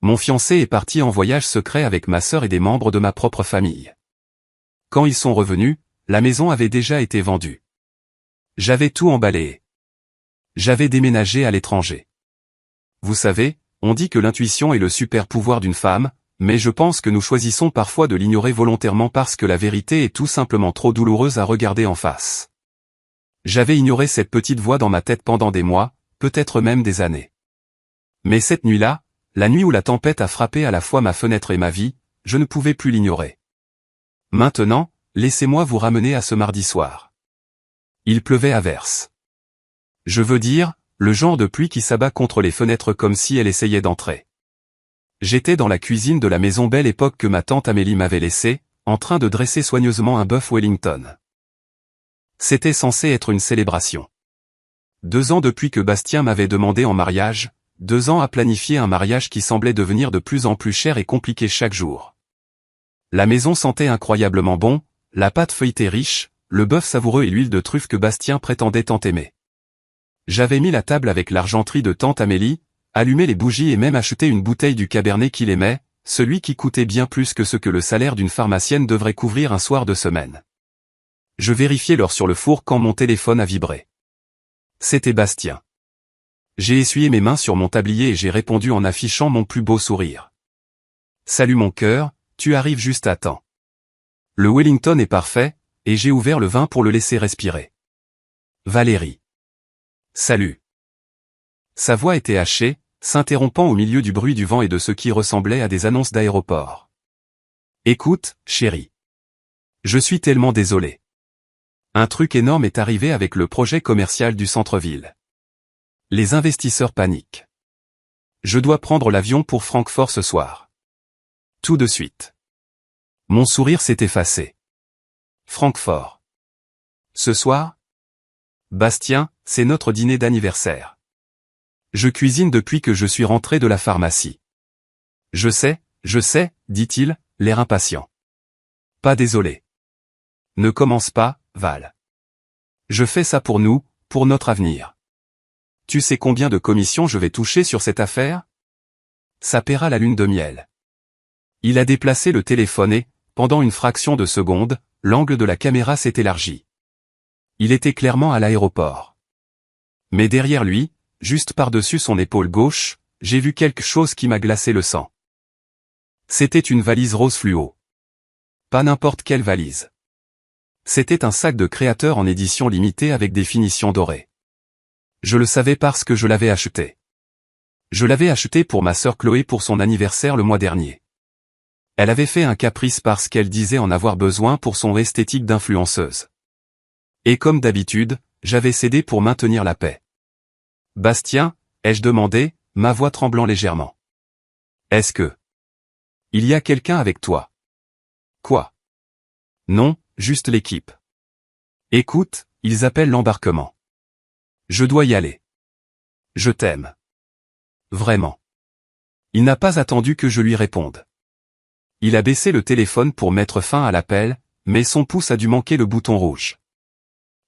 Mon fiancé est parti en voyage secret avec ma sœur et des membres de ma propre famille. Quand ils sont revenus, la maison avait déjà été vendue. J'avais tout emballé. J'avais déménagé à l'étranger. Vous savez, on dit que l'intuition est le super pouvoir d'une femme, mais je pense que nous choisissons parfois de l'ignorer volontairement parce que la vérité est tout simplement trop douloureuse à regarder en face. J'avais ignoré cette petite voix dans ma tête pendant des mois, peut-être même des années. Mais cette nuit-là, la nuit où la tempête a frappé à la fois ma fenêtre et ma vie, je ne pouvais plus l'ignorer. Maintenant, laissez-moi vous ramener à ce mardi soir. Il pleuvait à verse. Je veux dire, le genre de pluie qui s'abat contre les fenêtres comme si elle essayait d'entrer. J'étais dans la cuisine de la maison Belle Époque que ma tante Amélie m'avait laissée, en train de dresser soigneusement un bœuf Wellington. C'était censé être une célébration. 2 ans depuis que Bastien m'avait demandé en mariage, 2 ans à planifier un mariage qui semblait devenir de plus en plus cher et compliqué chaque jour. La maison sentait incroyablement bon, la pâte feuilletée riche, le bœuf savoureux et l'huile de truffe que Bastien prétendait tant aimer. J'avais mis la table avec l'argenterie de tante Amélie, allumé les bougies et même acheté une bouteille du cabernet qu'il aimait, celui qui coûtait bien plus que ce que le salaire d'une pharmacienne devrait couvrir un soir de semaine. Je vérifiais l'heure sur le four quand mon téléphone a vibré. C'était Bastien. J'ai essuyé mes mains sur mon tablier et j'ai répondu en affichant mon plus beau sourire. « Salut mon cœur, tu arrives juste à temps. Le Wellington est parfait, et j'ai ouvert le vin pour le laisser respirer. Valérie. » Salut. Sa voix était hachée, s'interrompant au milieu du bruit du vent et de ce qui ressemblait à des annonces d'aéroport. Écoute, chérie. Je suis tellement désolé. Un truc énorme est arrivé avec le projet commercial du centre-ville. Les investisseurs paniquent. Je dois prendre l'avion pour Francfort ce soir. Tout de suite. Mon sourire s'est effacé. Francfort. Ce soir? Bastien, c'est notre dîner d'anniversaire. Je cuisine depuis que je suis rentré de la pharmacie. Je sais, dit-il, l'air impatient. Pas désolé. Ne commence pas, Val. Je fais ça pour nous, pour notre avenir. Tu sais combien de commissions je vais toucher sur cette affaire? Ça paiera la lune de miel. Il a déplacé le téléphone et, pendant une fraction de seconde, l'angle de la caméra s'est élargi. Il était clairement à l'aéroport. Mais derrière lui, juste par-dessus son épaule gauche, j'ai vu quelque chose qui m'a glacé le sang. C'était une valise rose fluo. Pas n'importe quelle valise. C'était un sac de créateur en édition limitée avec des finitions dorées. Je le savais parce que je l'avais acheté. Je l'avais acheté pour ma sœur Chloé pour son anniversaire le mois dernier. Elle avait fait un caprice parce qu'elle disait en avoir besoin pour son esthétique d'influenceuse. Et comme d'habitude, j'avais cédé pour maintenir la paix. Bastien, ai-je demandé, ma voix tremblant légèrement. Est-ce que... il y a quelqu'un avec toi? Quoi? Non, juste l'équipe. Écoute, ils appellent l'embarquement. Je dois y aller. Je t'aime. Vraiment. Il n'a pas attendu que je lui réponde. Il a baissé le téléphone pour mettre fin à l'appel, mais son pouce a dû manquer le bouton rouge.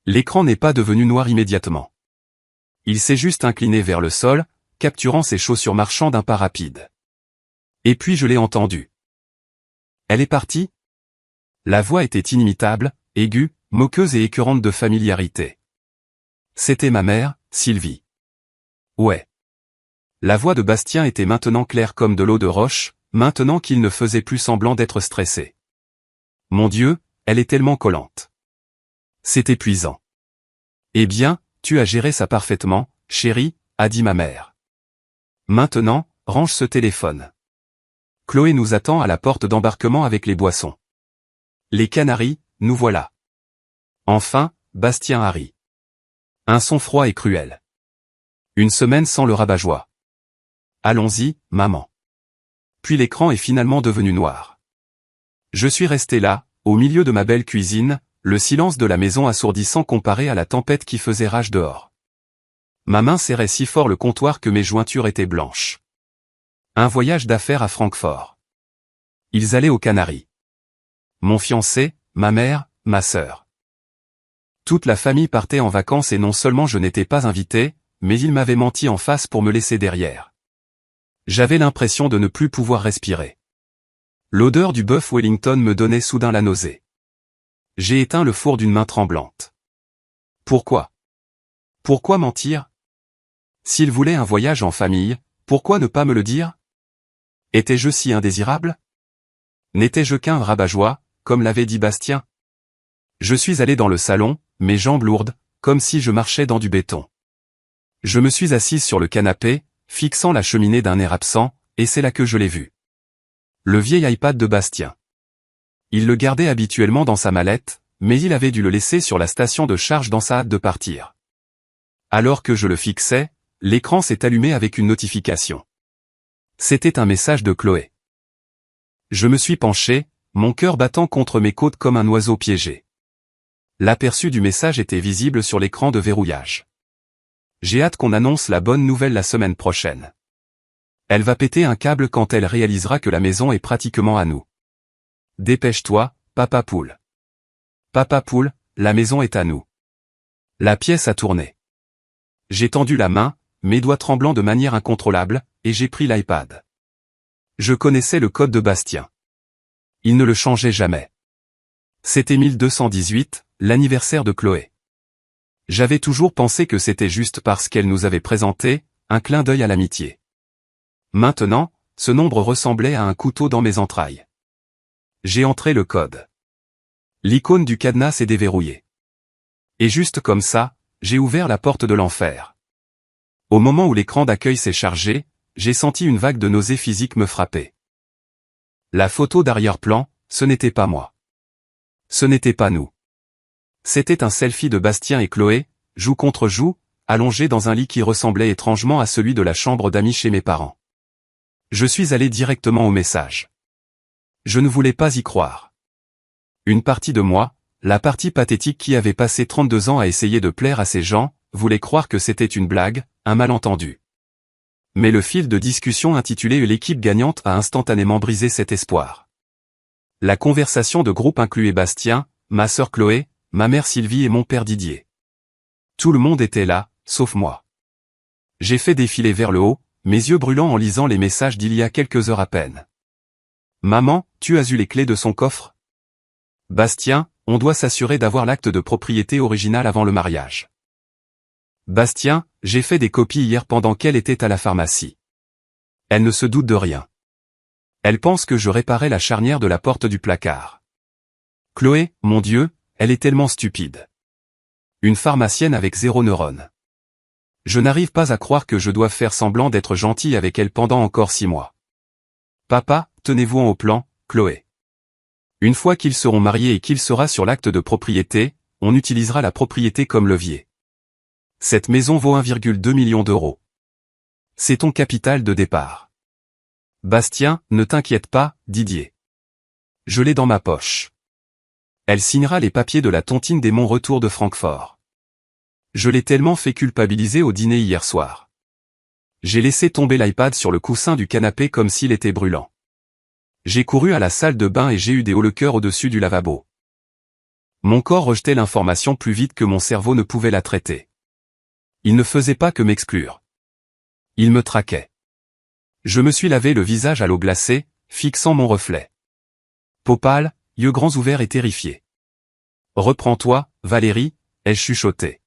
L'écran n'est pas devenu noir immédiatement. Il s'est juste incliné vers le sol, capturant ses chaussures marchant d'un pas rapide. Et puis je l'ai entendu. Elle est partie? La voix était inimitable, aiguë, moqueuse et écœurante de familiarité. C'était ma mère, Sylvie. Ouais. La voix de Bastien était maintenant claire comme de l'eau de roche, maintenant qu'il ne faisait plus semblant d'être stressé. Mon Dieu, elle est tellement collante. C'est épuisant. Eh bien, tu as géré ça parfaitement, chérie, a dit ma mère. Maintenant, range ce téléphone. Chloé nous attend à la porte d'embarquement avec les boissons. Les Canaries, nous voilà. Enfin, Bastien a ri. Un son froid et cruel. Une semaine sans le rabat-joie. Allons-y, maman. Puis l'écran est finalement devenu noir. Je suis resté là, au milieu de ma belle cuisine, le silence de la maison assourdissant comparé à la tempête qui faisait rage dehors. Ma main serrait si fort le comptoir que mes jointures étaient blanches. Un voyage d'affaires à Francfort. Ils allaient aux Canaries. Mon fiancé, ma mère, ma sœur. Toute la famille partait en vacances et non seulement je n'étais pas invité, mais il m'avait menti en face pour me laisser derrière. J'avais l'impression de ne plus pouvoir respirer. L'odeur du bœuf Wellington me donnait soudain la nausée. J'ai éteint le four d'une main tremblante. Pourquoi? Pourquoi mentir? S'il voulait un voyage en famille, pourquoi ne pas me le dire? Étais-je si indésirable? N'étais-je qu'un rabat-joie, comme l'avait dit Bastien? Je suis allé dans le salon, mes jambes lourdes, comme si je marchais dans du béton. Je me suis assise sur le canapé, fixant la cheminée d'un air absent, et c'est là que je l'ai vu. Le vieil iPad de Bastien. Il le gardait habituellement dans sa mallette, mais il avait dû le laisser sur la station de charge dans sa hâte de partir. Alors que je le fixais, l'écran s'est allumé avec une notification. C'était un message de Chloé. Je me suis penché, mon cœur battant contre mes côtes comme un oiseau piégé. L'aperçu du message était visible sur l'écran de verrouillage. J'ai hâte qu'on annonce la bonne nouvelle la semaine prochaine. Elle va péter un câble quand elle réalisera que la maison est pratiquement à nous. Dépêche-toi, Papa Poule. Papa Poule, la maison est à nous. La pièce a tourné. J'ai tendu la main, mes doigts tremblant de manière incontrôlable, et j'ai pris l'iPad. Je connaissais le code de Bastien. Il ne le changeait jamais. C'était 1218, l'anniversaire de Chloé. J'avais toujours pensé que c'était juste parce qu'elle nous avait présenté, un clin d'œil à l'amitié. Maintenant, ce nombre ressemblait à un couteau dans mes entrailles. J'ai entré le code. L'icône du cadenas s'est déverrouillée. Et juste comme ça, j'ai ouvert la porte de l'enfer. Au moment où l'écran d'accueil s'est chargé, j'ai senti une vague de nausée physique me frapper. La photo d'arrière-plan, ce n'était pas moi. Ce n'était pas nous. C'était un selfie de Bastien et Chloé, joue contre joue, allongés dans un lit qui ressemblait étrangement à celui de la chambre d'amis chez mes parents. Je suis allé directement au message. Je ne voulais pas y croire. Une partie de moi, la partie pathétique qui avait passé 32 ans à essayer de plaire à ces gens, voulait croire que c'était une blague, un malentendu. Mais le fil de discussion intitulé « L'équipe gagnante » a instantanément brisé cet espoir. La conversation de groupe incluait Bastien, ma sœur Chloé, ma mère Sylvie et mon père Didier. Tout le monde était là, sauf moi. J'ai fait défiler vers le haut, mes yeux brûlants en lisant les messages d'il y a quelques heures à peine. Maman, tu as eu les clés de son coffre? Bastien, on doit s'assurer d'avoir l'acte de propriété original avant le mariage. Bastien, j'ai fait des copies hier pendant qu'elle était à la pharmacie. Elle ne se doute de rien. Elle pense que je réparais la charnière de la porte du placard. Chloé, mon Dieu, elle est tellement stupide. Une pharmacienne avec 0 neurones. Je n'arrive pas à croire que je dois faire semblant d'être gentil avec elle pendant encore 6 mois. Papa, tenez-vous en haut plan, Chloé. Une fois qu'ils seront mariés et qu'il sera sur l'acte de propriété, on utilisera la propriété comme levier. Cette maison vaut 1,2 million d'euros. C'est ton capital de départ. Bastien, ne t'inquiète pas, Didier. Je l'ai dans ma poche. Elle signera les papiers de la tontine des mon retour de Francfort. Je l'ai tellement fait culpabiliser au dîner hier soir. J'ai laissé tomber l'iPad sur le coussin du canapé comme s'il était brûlant. J'ai couru à la salle de bain et j'ai eu des hauts le cœur au-dessus du lavabo. Mon corps rejetait l'information plus vite que mon cerveau ne pouvait la traiter. Il ne faisait pas que m'exclure. Il me traquait. Je me suis lavé le visage à l'eau glacée, fixant mon reflet. Peau pâle, yeux grands ouverts et terrifiés. Reprends-toi, Valérie, ai-je chuchoté.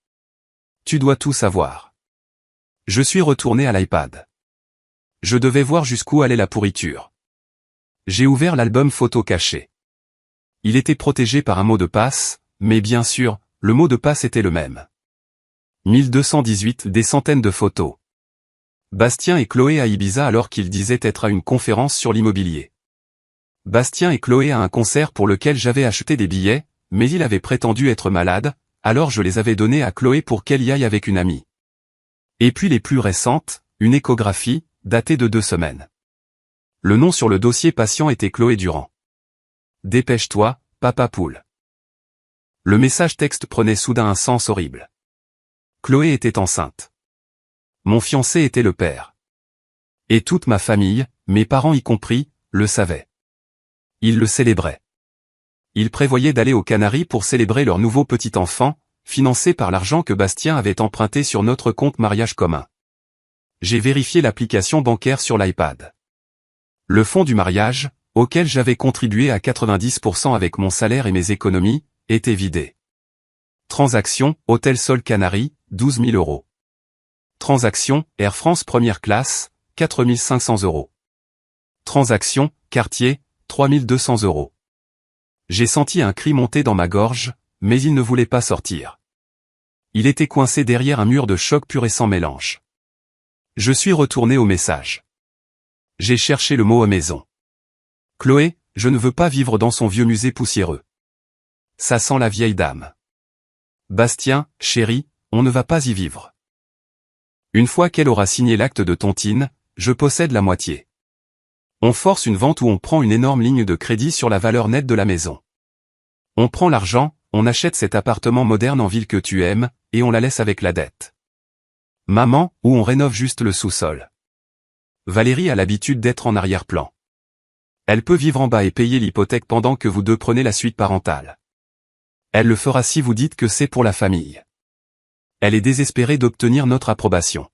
Tu dois tout savoir. Je suis retourné à l'iPad. Je devais voir jusqu'où allait la pourriture. J'ai ouvert l'album photo caché. Il était protégé par un mot de passe, mais bien sûr, le mot de passe était le même. 1218 des centaines de photos. Bastien et Chloé à Ibiza alors qu'ils disaient être à une conférence sur l'immobilier. Bastien et Chloé à un concert pour lequel j'avais acheté des billets, mais il avait prétendu être malade, alors je les avais donnés à Chloé pour qu'elle y aille avec une amie. Et puis les plus récentes, une échographie, datée de 2 semaines. Le nom sur le dossier patient était Chloé Durand. Dépêche-toi, Papa Poule. Le message texte prenait soudain un sens horrible. Chloé était enceinte. Mon fiancé était le père. Et toute ma famille, mes parents y compris, le savaient. Ils le célébraient. Ils prévoyaient d'aller aux Canaries pour célébrer leur nouveau petit enfant, financé par l'argent que Bastien avait emprunté sur notre compte mariage commun. J'ai vérifié l'application bancaire sur l'iPad. Le fonds du mariage, auquel j'avais contribué à 90% avec mon salaire et mes économies, était vidé. Transaction, Hôtel Sol Canaries, 12 000 euros. Transaction, Air France première classe, 4 500 euros. Transaction, Cartier, 3 200 euros. J'ai senti un cri monter dans ma gorge, mais il ne voulait pas sortir. Il était coincé derrière un mur de choc pur et sans mélange. Je suis retourné au message. J'ai cherché le mot à maison. Chloé, je ne veux pas vivre dans son vieux musée poussiéreux. Ça sent la vieille dame. Bastien, chéri, on ne va pas y vivre. Une fois qu'elle aura signé l'acte de tontine, je possède la moitié. On force une vente ou on prend une énorme ligne de crédit sur la valeur nette de la maison. On prend l'argent, on achète cet appartement moderne en ville que tu aimes, et on la laisse avec la dette. Maman, ou on rénove juste le sous-sol. Valérie a l'habitude d'être en arrière-plan. Elle peut vivre en bas et payer l'hypothèque pendant que vous deux prenez la suite parentale. Elle le fera si vous dites que c'est pour la famille. Elle est désespérée d'obtenir notre approbation.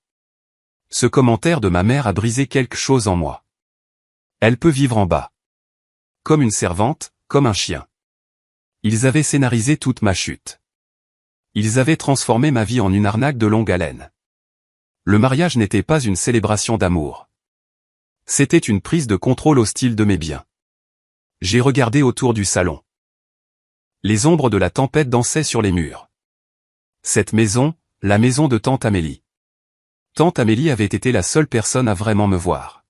Ce commentaire de ma mère a brisé quelque chose en moi. Elle peut vivre en bas. Comme une servante, comme un chien. Ils avaient scénarisé toute ma chute. Ils avaient transformé ma vie en une arnaque de longue haleine. Le mariage n'était pas une célébration d'amour. C'était une prise de contrôle hostile de mes biens. J'ai regardé autour du salon. Les ombres de la tempête dansaient sur les murs. Cette maison, la maison de tante Amélie. Tante Amélie avait été la seule personne à vraiment me voir.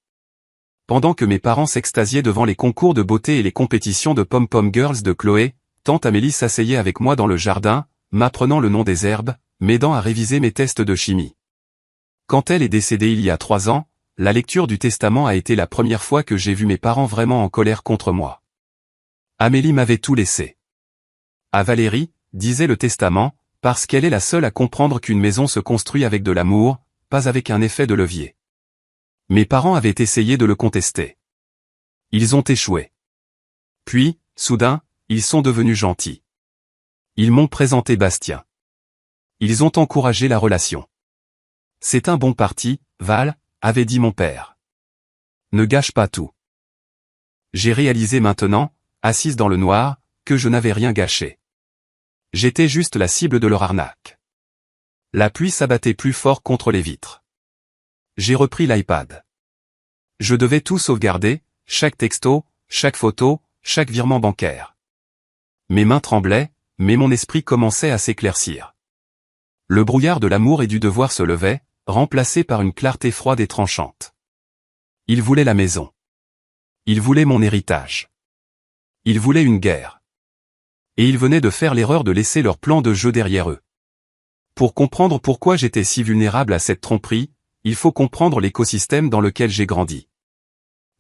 Pendant que mes parents s'extasiaient devant les concours de beauté et les compétitions de pom-pom girls de Chloé, tante Amélie s'asseyait avec moi dans le jardin, m'apprenant le nom des herbes, m'aidant à réviser mes tests de chimie. Quand elle est décédée il y a 3 ans, la lecture du testament a été la première fois que j'ai vu mes parents vraiment en colère contre moi. Amélie m'avait tout laissé. À Valérie, disait le testament, parce qu'elle est la seule à comprendre qu'une maison se construit avec de l'amour, pas avec un effet de levier. Mes parents avaient essayé de le contester. Ils ont échoué. Puis, soudain, ils sont devenus gentils. Ils m'ont présenté Bastien. Ils ont encouragé la relation. C'est un bon parti, Val, avait dit mon père. Ne gâche pas tout. J'ai réalisé maintenant, assise dans le noir, que je n'avais rien gâché. J'étais juste la cible de leur arnaque. La pluie s'abattait plus fort contre les vitres. J'ai repris l'iPad. Je devais tout sauvegarder, chaque texto, chaque photo, chaque virement bancaire. Mes mains tremblaient, mais mon esprit commençait à s'éclaircir. Le brouillard de l'amour et du devoir se levait, remplacé par une clarté froide et tranchante. Ils voulaient la maison. Ils voulaient mon héritage. Ils voulaient une guerre. Et ils venaient de faire l'erreur de laisser leur plan de jeu derrière eux. Pour comprendre pourquoi j'étais si vulnérable à cette tromperie, il faut comprendre l'écosystème dans lequel j'ai grandi.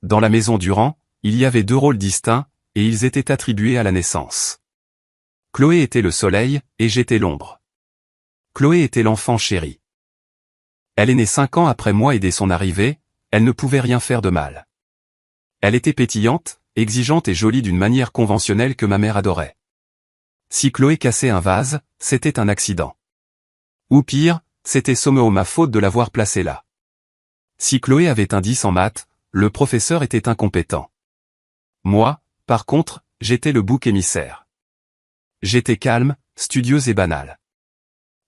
Dans la maison Durand, il y avait 2 rôles distincts, et ils étaient attribués à la naissance. Chloé était le soleil, et j'étais l'ombre. Chloé était l'enfant chéri. Elle est née 5 ans après moi et dès son arrivée, elle ne pouvait rien faire de mal. Elle était pétillante, exigeante et jolie d'une manière conventionnelle que ma mère adorait. Si Chloé cassait un vase, c'était un accident. Ou pire, c'était somehow ma faute de l'avoir placée là. Si Chloé avait un 10 en maths, le professeur était incompétent. Moi, par contre, j'étais le bouc émissaire. J'étais calme, studieuse et banale.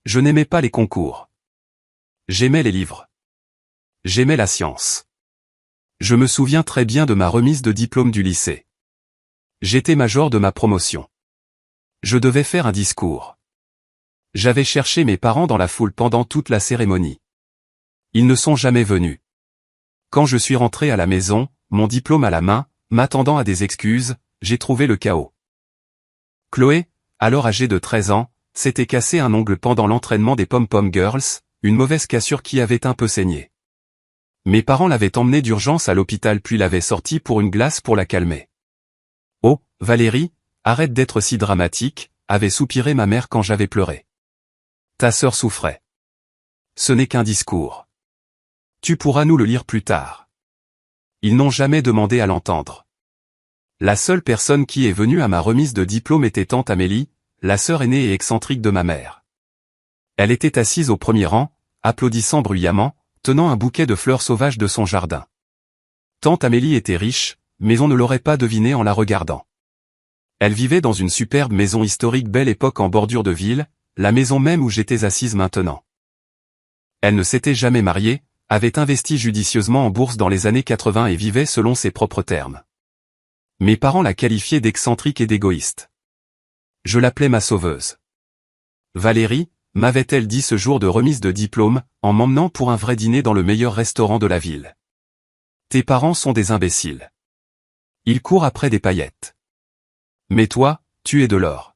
Je n'aimais pas les concours. J'aimais les livres. J'aimais la science. Je me souviens très bien de ma remise de diplôme du lycée. J'étais major de ma promotion. Je devais faire un discours. J'avais cherché mes parents dans la foule pendant toute la cérémonie. Ils ne sont jamais venus. Quand je suis rentré à la maison, mon diplôme à la main, m'attendant à des excuses, j'ai trouvé le chaos. Chloé, alors âgée de 13 ans, s'était cassé un ongle pendant l'entraînement des pom-pom girls, une mauvaise cassure qui avait un peu saigné. Mes parents l'avaient emmenée d'urgence à l'hôpital puis l'avaient sortie pour une glace pour la calmer. Oh, Valérie, arrête d'être si dramatique, avait soupiré ma mère quand j'avais pleuré. Ta sœur souffrait. Ce n'est qu'un discours. Tu pourras nous le lire plus tard. Ils n'ont jamais demandé à l'entendre. La seule personne qui est venue à ma remise de diplôme était tante Amélie, la sœur aînée et excentrique de ma mère. Elle était assise au premier rang, applaudissant bruyamment, tenant un bouquet de fleurs sauvages de son jardin. Tante Amélie était riche, mais on ne l'aurait pas deviné en la regardant. Elle vivait dans une superbe maison historique belle époque en bordure de ville, la maison même où j'étais assise maintenant. Elle ne s'était jamais mariée, avait investi judicieusement en bourse dans les années 80 et vivait selon ses propres termes. Mes parents la qualifiaient d'excentrique et d'égoïste. Je l'appelais ma sauveuse. Valérie, m'avait-elle dit ce jour de remise de diplôme, en m'emmenant pour un vrai dîner dans le meilleur restaurant de la ville. Tes parents sont des imbéciles. Ils courent après des paillettes. Mais toi, tu es de l'or.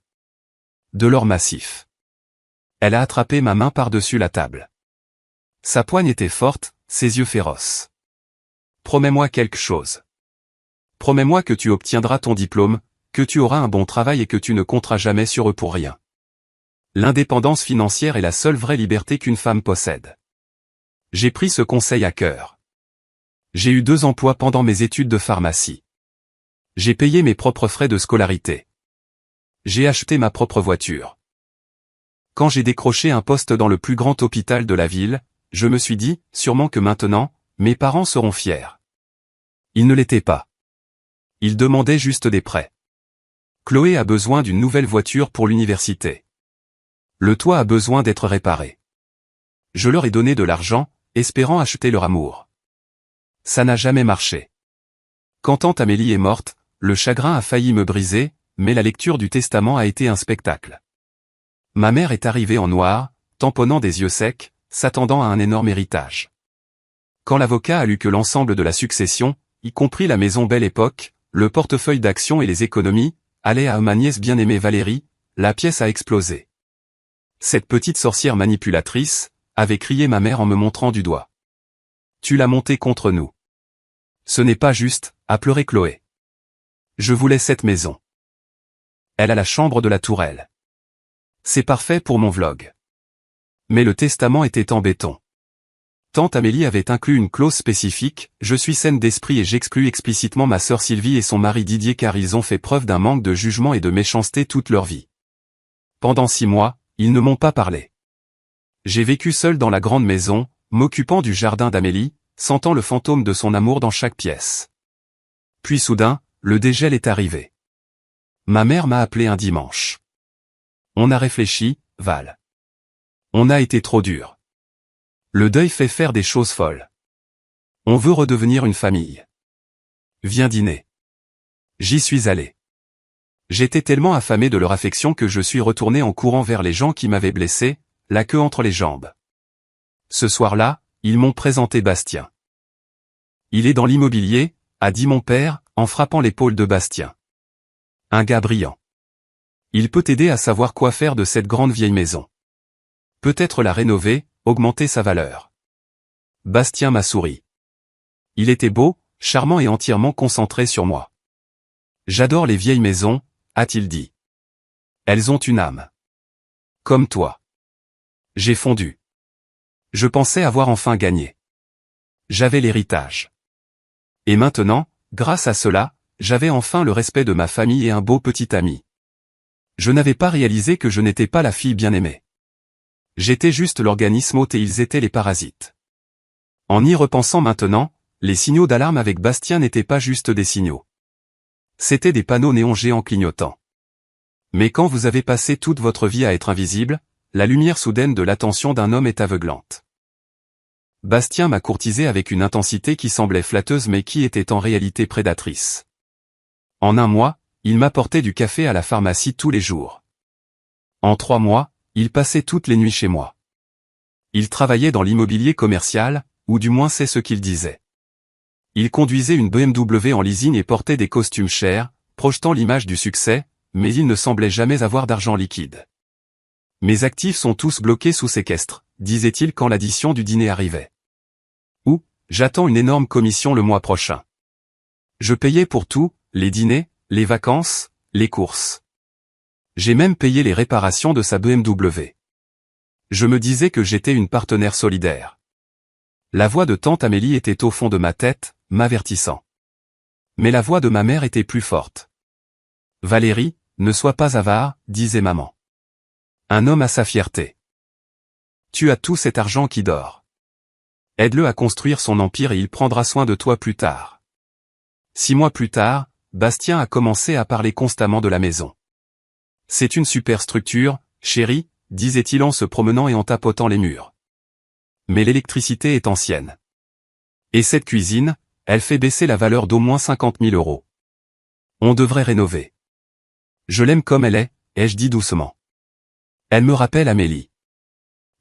De l'or massif. Elle a attrapé ma main par-dessus la table. Sa poigne était forte, ses yeux féroces. Promets-moi quelque chose. Promets-moi que tu obtiendras ton diplôme, que tu auras un bon travail et que tu ne compteras jamais sur eux pour rien. L'indépendance financière est la seule vraie liberté qu'une femme possède. J'ai pris ce conseil à cœur. J'ai eu 2 emplois pendant mes études de pharmacie. J'ai payé mes propres frais de scolarité. J'ai acheté ma propre voiture. Quand j'ai décroché un poste dans le plus grand hôpital de la ville, je me suis dit, sûrement que maintenant, mes parents seront fiers. Ils ne l'étaient pas. Ils demandaient juste des prêts. Chloé a besoin d'une nouvelle voiture pour l'université. Le toit a besoin d'être réparé. Je leur ai donné de l'argent, espérant acheter leur amour. Ça n'a jamais marché. Quand tante Amélie est morte, le chagrin a failli me briser, mais la lecture du testament a été un spectacle. Ma mère est arrivée en noir, tamponnant des yeux secs, s'attendant à un énorme héritage. Quand l'avocat a lu que l'ensemble de la succession, y compris la maison Belle Époque, le portefeuille d'actions et les économies, allait à ma nièce bien-aimée Valérie, la pièce a explosé. Cette petite sorcière manipulatrice, avait crié ma mère en me montrant du doigt. Tu l'as montée contre nous. Ce n'est pas juste, a pleuré Chloé. Je voulais cette maison. Elle a la chambre de la tourelle. C'est parfait pour mon vlog. Mais le testament était en béton. Tante Amélie avait inclus une clause spécifique, je suis saine d'esprit et j'exclus explicitement ma sœur Sylvie et son mari Didier car ils ont fait preuve d'un manque de jugement et de méchanceté toute leur vie. Pendant 6 mois, ils ne m'ont pas parlé. J'ai vécu seul dans la grande maison, m'occupant du jardin d'Amélie, sentant le fantôme de son amour dans chaque pièce. Puis soudain, le dégel est arrivé. Ma mère m'a appelé un dimanche. On a réfléchi, Val. On a été trop dur. Le deuil fait faire des choses folles. On veut redevenir une famille. Viens dîner. J'y suis allé. J'étais tellement affamé de leur affection que je suis retourné en courant vers les gens qui m'avaient blessé, la queue entre les jambes. Ce soir-là, ils m'ont présenté Bastien. Il est dans l'immobilier, a dit mon père, en frappant l'épaule de Bastien. Un gars brillant. Il peut t'aider à savoir quoi faire de cette grande vieille maison. Peut-être la rénover, augmenter sa valeur. Bastien m'a souri. Il était beau, charmant et entièrement concentré sur moi. J'adore les vieilles maisons, a-t-il dit. Elles ont une âme. Comme toi. J'ai fondu. Je pensais avoir enfin gagné. J'avais l'héritage. Et maintenant, grâce à cela, j'avais enfin le respect de ma famille et un beau petit ami. Je n'avais pas réalisé que je n'étais pas la fille bien-aimée. J'étais juste l'organisme hôte et ils étaient les parasites. En y repensant maintenant, les signaux d'alarme avec Bastien n'étaient pas juste des signaux. C'étaient des panneaux néons géants clignotants. Mais quand vous avez passé toute votre vie à être invisible, la lumière soudaine de l'attention d'un homme est aveuglante. Bastien m'a courtisé avec une intensité qui semblait flatteuse mais qui était en réalité prédatrice. En 1 mois, il m'apportait du café à la pharmacie tous les jours. En 3 mois, il passait toutes les nuits chez moi. Il travaillait dans l'immobilier commercial, ou du moins c'est ce qu'il disait. Il conduisait une BMW en leasing et portait des costumes chers, projetant l'image du succès, mais il ne semblait jamais avoir d'argent liquide. Mes actifs sont tous bloqués sous séquestre, disait-il quand l'addition du dîner arrivait. Ou, j'attends une énorme commission le mois prochain. Je payais pour tout, les dîners, les vacances, les courses. J'ai même payé les réparations de sa BMW. Je me disais que j'étais une partenaire solidaire. La voix de tante Amélie était au fond de ma tête, m'avertissant. Mais la voix de ma mère était plus forte. Valérie, ne sois pas avare, disait maman. Un homme a sa fierté. Tu as tout cet argent qui dort. Aide-le à construire son empire et il prendra soin de toi plus tard. 6 mois plus tard, Bastien a commencé à parler constamment de la maison. C'est une super structure, chérie, disait-il en se promenant et en tapotant les murs. Mais l'électricité est ancienne. Et cette cuisine, elle fait baisser la valeur d'au moins 50 000 €. On devrait rénover. Je l'aime comme elle est, ai-je dit doucement. Elle me rappelle Amélie.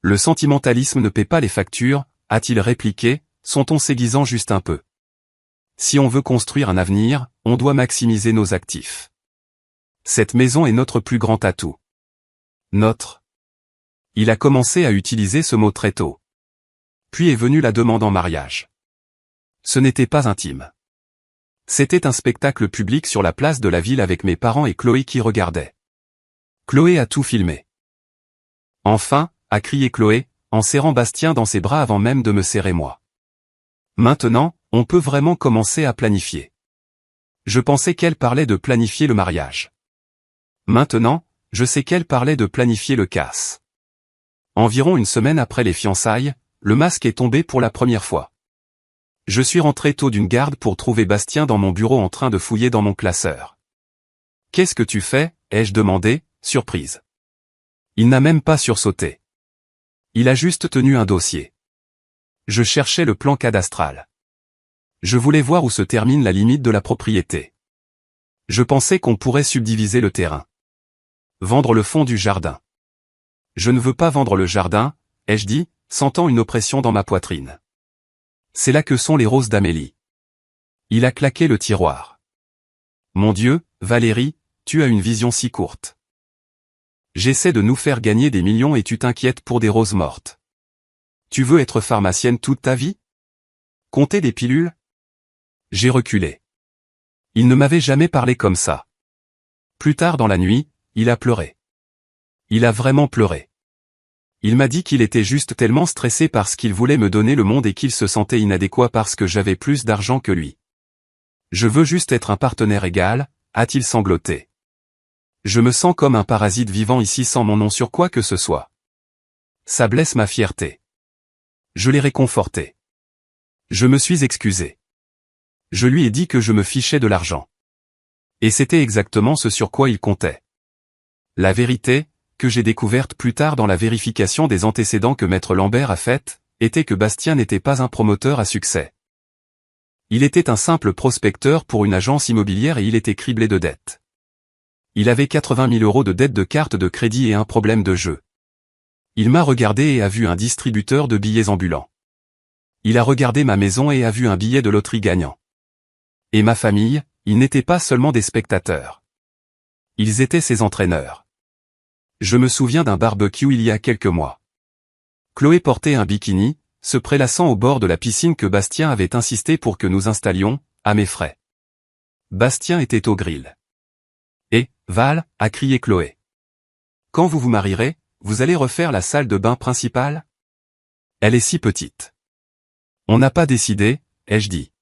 Le sentimentalisme ne paie pas les factures, a-t-il répliqué, son ton s'aiguisant juste un peu. Si on veut construire un avenir, on doit maximiser nos actifs. Cette maison est notre plus grand atout. Notre. Il a commencé à utiliser ce mot très tôt. Puis est venue la demande en mariage. Ce n'était pas intime. C'était un spectacle public sur la place de la ville avec mes parents et Chloé qui regardaient. Chloé a tout filmé. Enfin, a crié Chloé, en serrant Bastien dans ses bras avant même de me serrer moi. Maintenant, on peut vraiment commencer à planifier. Je pensais qu'elle parlait de planifier le mariage. Maintenant, je sais qu'elle parlait de planifier le casse. Environ une semaine après les fiançailles, le masque est tombé pour la première fois. Je suis rentré tôt d'une garde pour trouver Bastien dans mon bureau en train de fouiller dans mon classeur. « Qu'est-ce que tu fais » ai-je demandé, surprise. Il n'a même pas sursauté. Il a juste tenu un dossier. Je cherchais le plan cadastral. Je voulais voir où se termine la limite de la propriété. Je pensais qu'on pourrait subdiviser le terrain. Vendre le fond du jardin. Je ne veux pas vendre le jardin, ai-je dit, sentant une oppression dans ma poitrine. C'est là que sont les roses d'Amélie. Il a claqué le tiroir. Mon Dieu, Valérie, tu as une vision si courte. J'essaie de nous faire gagner des millions et tu t'inquiètes pour des roses mortes. Tu veux être pharmacienne toute ta vie? Compter des pilules? J'ai reculé. Il ne m'avait jamais parlé comme ça. Plus tard dans la nuit, il a pleuré. Il a vraiment pleuré. Il m'a dit qu'il était juste tellement stressé parce qu'il voulait me donner le monde et qu'il se sentait inadéquat parce que j'avais plus d'argent que lui. Je veux juste être un partenaire égal, a-t-il sangloté. Je me sens comme un parasite vivant ici sans mon nom sur quoi que ce soit. Ça blesse ma fierté. Je l'ai réconforté. Je me suis excusé. Je lui ai dit que je me fichais de l'argent. Et c'était exactement ce sur quoi il comptait. La vérité, que j'ai découverte plus tard dans la vérification des antécédents que Maître Lambert a faite, était que Bastien n'était pas un promoteur à succès. Il était un simple prospecteur pour une agence immobilière et il était criblé de dettes. Il avait 80 000 € de dettes de carte de crédit et un problème de jeu. Il m'a regardé et a vu un distributeur de billets ambulants. Il a regardé ma maison et a vu un billet de loterie gagnant. Et ma famille, ils n'étaient pas seulement des spectateurs. Ils étaient ses entraîneurs. Je me souviens d'un barbecue il y a quelques mois. Chloé portait un bikini, se prélassant au bord de la piscine que Bastien avait insisté pour que nous installions, à mes frais. Bastien était au grill. Et, Val, a crié Chloé. Quand vous vous marierez, vous allez refaire la salle de bain principale? Elle est si petite. On n'a pas décidé, ai-je dit.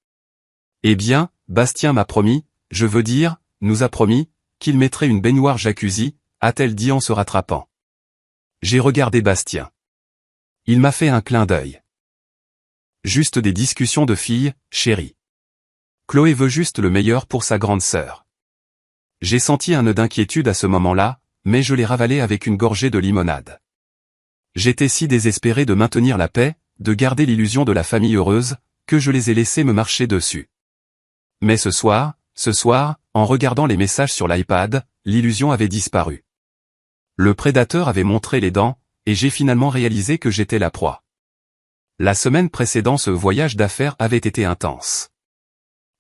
Eh bien, Bastien m'a promis, je veux dire, nous a promis, qu'il mettrait une baignoire jacuzzi, a-t-elle dit en se rattrapant. J'ai regardé Bastien. Il m'a fait un clin d'œil. Juste des discussions de filles, chérie. Chloé veut juste le meilleur pour sa grande sœur. J'ai senti un nœud d'inquiétude à ce moment-là, mais je l'ai ravalé avec une gorgée de limonade. J'étais si désespéré de maintenir la paix, de garder l'illusion de la famille heureuse, que je les ai laissés me marcher dessus. Mais ce soir, en regardant les messages sur l'iPad, l'illusion avait disparu. Le prédateur avait montré les dents, et j'ai finalement réalisé que j'étais la proie. La semaine précédant ce voyage d'affaires avait été intense.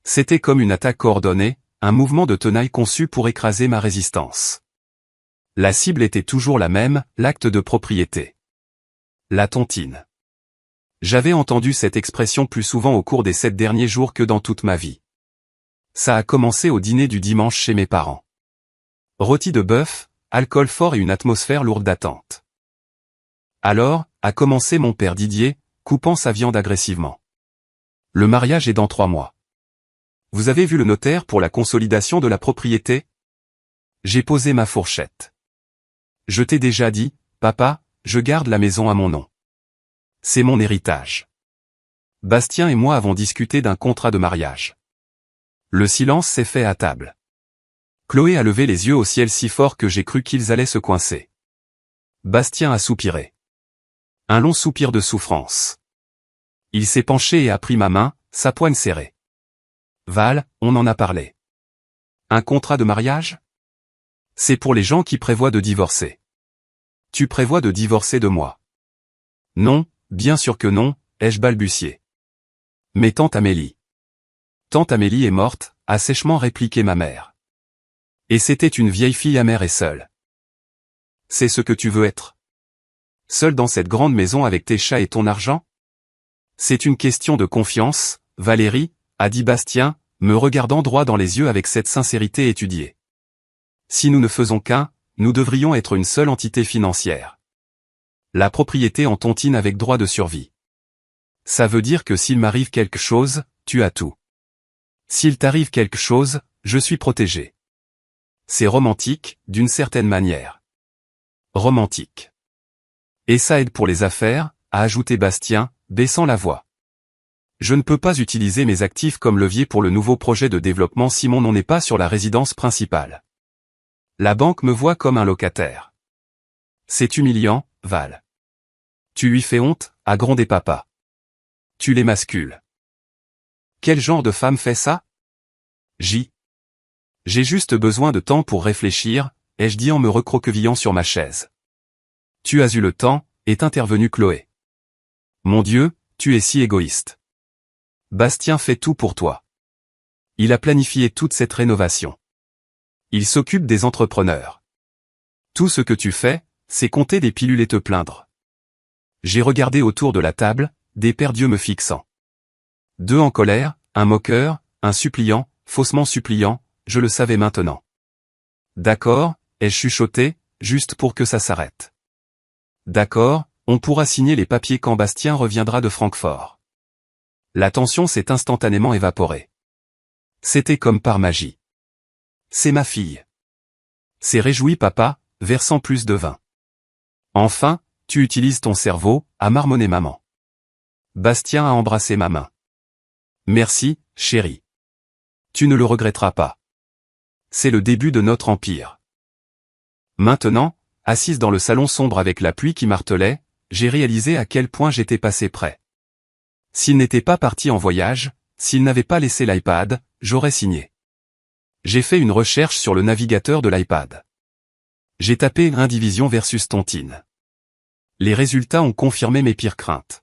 C'était comme une attaque coordonnée, un mouvement de tenaille conçu pour écraser ma résistance. La cible était toujours la même, l'acte de propriété. La tontine. J'avais entendu cette expression plus souvent au cours des 7 derniers jours que dans toute ma vie. Ça a commencé au dîner du dimanche chez mes parents. Rôti de bœuf, alcool fort et une atmosphère lourde d'attente. Alors, a commencé mon père Didier, coupant sa viande agressivement. Le mariage est dans 3 mois. Vous avez vu le notaire pour la consolidation de la propriété? J'ai posé ma fourchette. Je t'ai déjà dit, papa, je garde la maison à mon nom. C'est mon héritage. Bastien et moi avons discuté d'un contrat de mariage. Le silence s'est fait à table. Chloé a levé les yeux au ciel si fort que j'ai cru qu'ils allaient se coincer. Bastien a soupiré. Un long soupir de souffrance. Il s'est penché et a pris ma main, sa poigne serrée. Val, on en a parlé. Un contrat de mariage? C'est pour les gens qui prévoient de divorcer. Tu prévois de divorcer de moi? Non, bien sûr que non, ai-je balbutié. Mais tante Amélie. Tante Amélie est morte, a sèchement répliqué ma mère. Et c'était une vieille fille amère et seule. C'est ce que tu veux être? Seule dans cette grande maison avec tes chats et ton argent? C'est une question de confiance, Valérie, a dit Bastien, me regardant droit dans les yeux avec cette sincérité étudiée. Si nous ne faisons qu'un, nous devrions être une seule entité financière. La propriété en tontine avec droit de survie. Ça veut dire que s'il m'arrive quelque chose, tu as tout. S'il t'arrive quelque chose, je suis protégé. C'est romantique, d'une certaine manière. Romantique. Et ça aide pour les affaires, a ajouté Bastien, baissant la voix. Je ne peux pas utiliser mes actifs comme levier pour le nouveau projet de développement si mon nom n'est pas sur la résidence principale. La banque me voit comme un locataire. C'est humiliant, Val. Tu lui fais honte, a grondé papa. Tu l'émascules. Quel genre de femme fait ça? J'ai juste besoin de temps pour réfléchir, ai-je dit en me recroquevillant sur ma chaise. Tu as eu le temps, est intervenue Chloé. Mon Dieu, tu es si égoïste. Bastien fait tout pour toi. Il a planifié toute cette rénovation. Il s'occupe des entrepreneurs. Tout ce que tu fais, c'est compter des pilules et te plaindre. J'ai regardé autour de la table, des paires d'yeux me fixant. Deux en colère, un moqueur, un suppliant, faussement suppliant, je le savais maintenant. D'accord, ai-je chuchoté, juste pour que ça s'arrête. D'accord, on pourra signer les papiers quand Bastien reviendra de Francfort. La tension s'est instantanément évaporée. C'était comme par magie. C'est ma fille. C'est réjoui papa, versant plus de vin. Enfin, tu utilises ton cerveau, a marmonné maman. Bastien a embrassé ma main. Merci, chérie. Tu ne le regretteras pas. C'est le début de notre empire. Maintenant, assise dans le salon sombre avec la pluie qui martelait, j'ai réalisé à quel point j'étais passé près. S'il n'était pas parti en voyage, s'il n'avait pas laissé l'iPad, j'aurais signé. J'ai fait une recherche sur le navigateur de l'iPad. J'ai tapé Indivision versus Tontine. Les résultats ont confirmé mes pires craintes.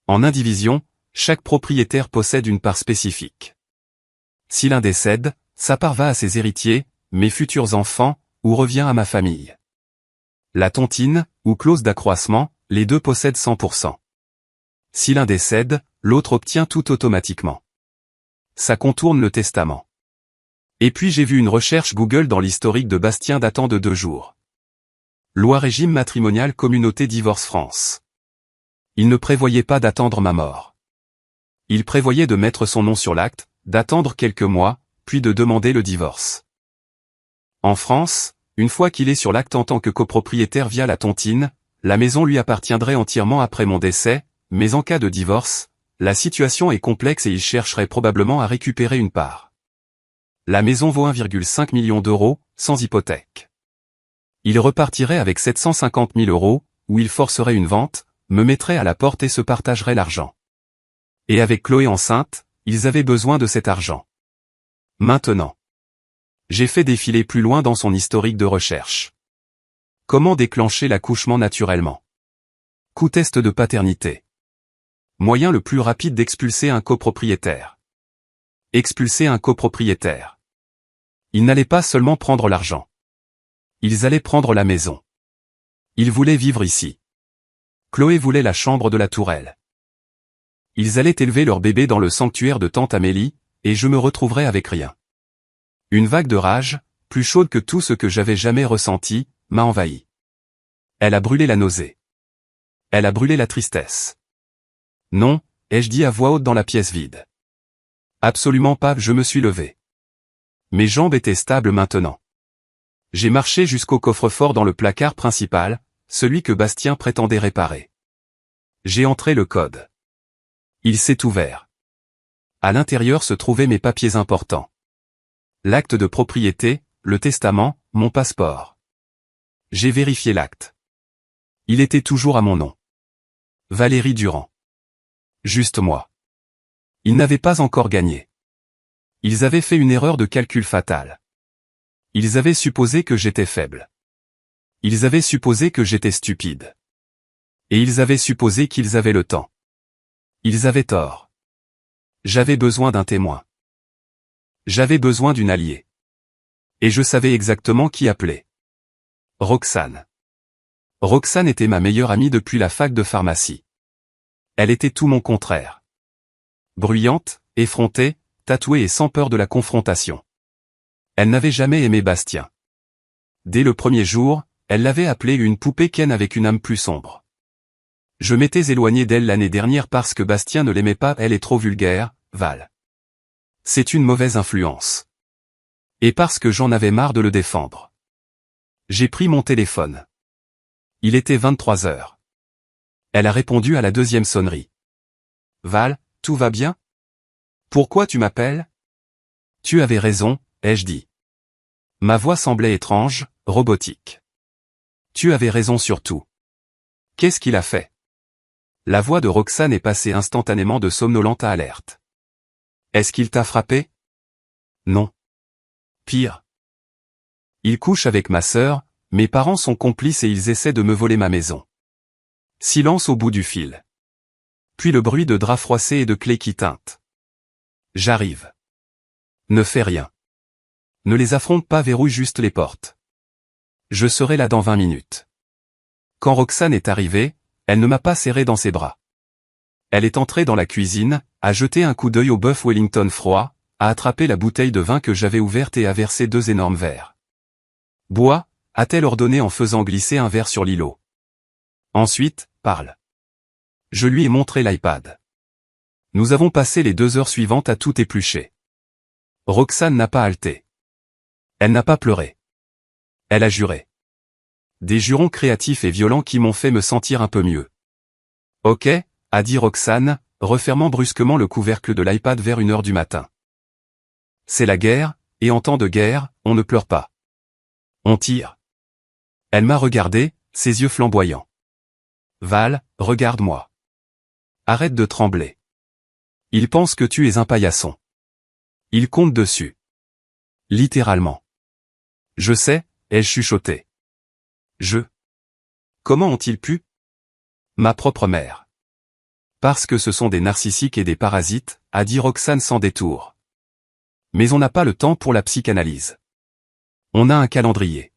En indivision, chaque propriétaire possède une part spécifique. Si l'un décède, sa part va à ses héritiers, mes futurs enfants, ou revient à ma famille. La tontine, ou clause d'accroissement, les deux possèdent 100%. Si l'un décède, l'autre obtient tout automatiquement. Ça contourne le testament. Et puis j'ai vu une recherche Google dans l'historique de Bastien datant de 2 jours. Loi régime matrimonial communauté divorce France. Il ne prévoyait pas d'attendre ma mort. Il prévoyait de mettre son nom sur l'acte, d'attendre quelques mois, puis de demander le divorce. En France, une fois qu'il est sur l'acte en tant que copropriétaire via la tontine, la maison lui appartiendrait entièrement après mon décès, mais en cas de divorce, la situation est complexe et il chercherait probablement à récupérer une part. La maison vaut 1,5 million d'euros, sans hypothèque. Il repartirait avec 750 000 euros, ou il forcerait une vente, me mettrait à la porte et se partagerait l'argent. Et avec Chloé enceinte, ils avaient besoin de cet argent. Maintenant. J'ai fait défiler plus loin dans son historique de recherche. Comment déclencher l'accouchement naturellement? Coût test de paternité. Moyen le plus rapide d'expulser un copropriétaire. Expulser un copropriétaire. Ils n'allaient pas seulement prendre l'argent. Ils allaient prendre la maison. Ils voulaient vivre ici. Chloé voulait la chambre de la tourelle. Ils allaient élever leur bébé dans le sanctuaire de tante Amélie, et je me retrouverais avec rien. Une vague de rage, plus chaude que tout ce que j'avais jamais ressenti, m'a envahi. Elle a brûlé la nausée. Elle a brûlé la tristesse. Non, ai-je dit à voix haute dans la pièce vide. Absolument pas, je me suis levé. Mes jambes étaient stables maintenant. J'ai marché jusqu'au coffre-fort dans le placard principal, celui que Bastien prétendait réparer. J'ai entré le code. Il s'est ouvert. À l'intérieur se trouvaient mes papiers importants. L'acte de propriété, le testament, mon passeport. J'ai vérifié l'acte. Il était toujours à mon nom. Valérie Durand. Juste moi. Ils n'avaient pas encore gagné. Ils avaient fait une erreur de calcul fatale. Ils avaient supposé que j'étais faible. Ils avaient supposé que j'étais stupide. Et ils avaient supposé qu'ils avaient le temps. Ils avaient tort. J'avais besoin d'un témoin. J'avais besoin d'une alliée. Et je savais exactement qui appeler. Roxane. Roxane était ma meilleure amie depuis la fac de pharmacie. Elle était tout mon contraire. Bruyante, effrontée, tatouée et sans peur de la confrontation. Elle n'avait jamais aimé Bastien. Dès le premier jour, elle l'avait appelé une poupée Ken avec une âme plus sombre. Je m'étais éloigné d'elle l'année dernière parce que Bastien ne l'aimait pas, elle est trop vulgaire, Val. C'est une mauvaise influence. Et parce que j'en avais marre de le défendre. J'ai pris mon téléphone. Il était 23 heures. Elle a répondu à la deuxième sonnerie. Val, tout va bien? Pourquoi tu m'appelles? Tu avais raison, ai-je dit. Ma voix semblait étrange, robotique. Tu avais raison sur tout. Qu'est-ce qu'il a fait? La voix de Roxane est passée instantanément de somnolente à alerte. Est-ce qu'il t'a frappé? Non. Pire. Il couche avec ma sœur, mes parents sont complices et ils essaient de me voler ma maison. Silence au bout du fil. Puis le bruit de draps froissés et de clés qui tintent. J'arrive. Ne fais rien. Ne les affronte pas, verrouille juste les portes. Je serai là dans 20 minutes. Quand Roxane est arrivée, elle ne m'a pas serré dans ses bras. Elle est entrée dans la cuisine, a jeté un coup d'œil au bœuf Wellington froid, a attrapé la bouteille de vin que j'avais ouverte et a versé 2 énormes verres. Bois, a-t-elle ordonné en faisant glisser un verre sur l'îlot. Ensuite, parle. Je lui ai montré l'iPad. Nous avons passé les 2 heures suivantes à tout éplucher. Roxane n'a pas halté. Elle n'a pas pleuré. Elle a juré. Des jurons créatifs et violents qui m'ont fait me sentir un peu mieux. Ok, a dit Roxane, refermant brusquement le couvercle de l'iPad vers 1 heure du matin. C'est la guerre, et en temps de guerre, on ne pleure pas. On tire. Elle m'a regardé, ses yeux flamboyants. Val, regarde-moi. Arrête de trembler. Il pense que tu es un paillasson. Il compte dessus. Littéralement. Je sais, ai-je chuchoté. Comment ont-ils pu? Ma propre mère. Parce que ce sont des narcissiques et des parasites, a dit Roxane sans détour. Mais on n'a pas le temps pour la psychanalyse. On a un calendrier.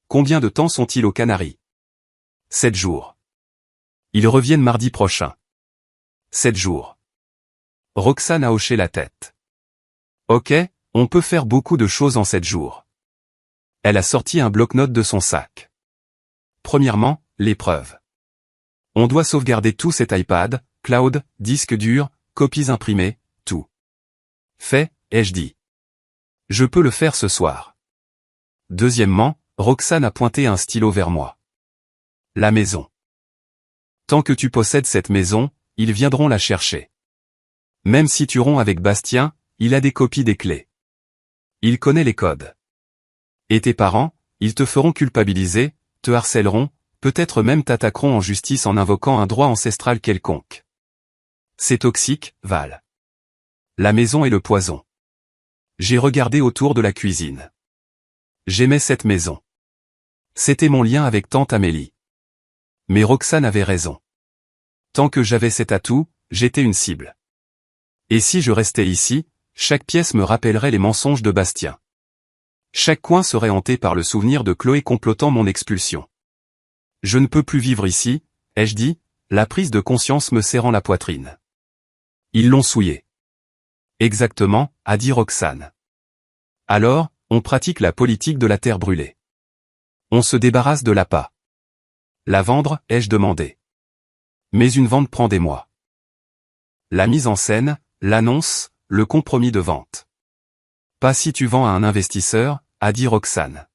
Combien de temps sont-ils aux Canaries? 7 jours. Ils reviennent mardi prochain. 7 jours. Roxane a hoché la tête. Ok, on peut faire beaucoup de choses en 7 jours. Elle a sorti un bloc-notes de son sac. Premièrement, l'épreuve. On doit sauvegarder tout cet iPad, cloud, disque dur, copies imprimées, tout. Fait, ai-je dit. Je peux le faire ce soir. Deuxièmement, Roxane a pointé un stylo vers moi. La maison. Tant que tu possèdes cette maison, ils viendront la chercher. Même si tu romps avec Bastien, il a des copies des clés. Il connaît les codes. Et tes parents, ils te feront culpabiliser, te harcèleront, peut-être même t'attaqueront en justice en invoquant un droit ancestral quelconque. C'est toxique, Val. La maison est le poison. J'ai regardé autour de la cuisine. J'aimais cette maison. C'était mon lien avec tante Amélie. Mais Roxane avait raison. Tant que j'avais cet atout, j'étais une cible. Et si je restais ici, chaque pièce me rappellerait les mensonges de Bastien. Chaque coin serait hanté par le souvenir de Chloé complotant mon expulsion. Je ne peux plus vivre ici, ai-je dit, la prise de conscience me serrant la poitrine. Ils l'ont souillé. Exactement, a dit Roxane. Alors, on pratique la politique de la terre brûlée. On se débarrasse de l'appât. La vendre, ai-je demandé. Mais une vente prend des mois. La mise en scène, l'annonce, le compromis de vente. Pas si tu vends à un investisseur, a dit Roxane.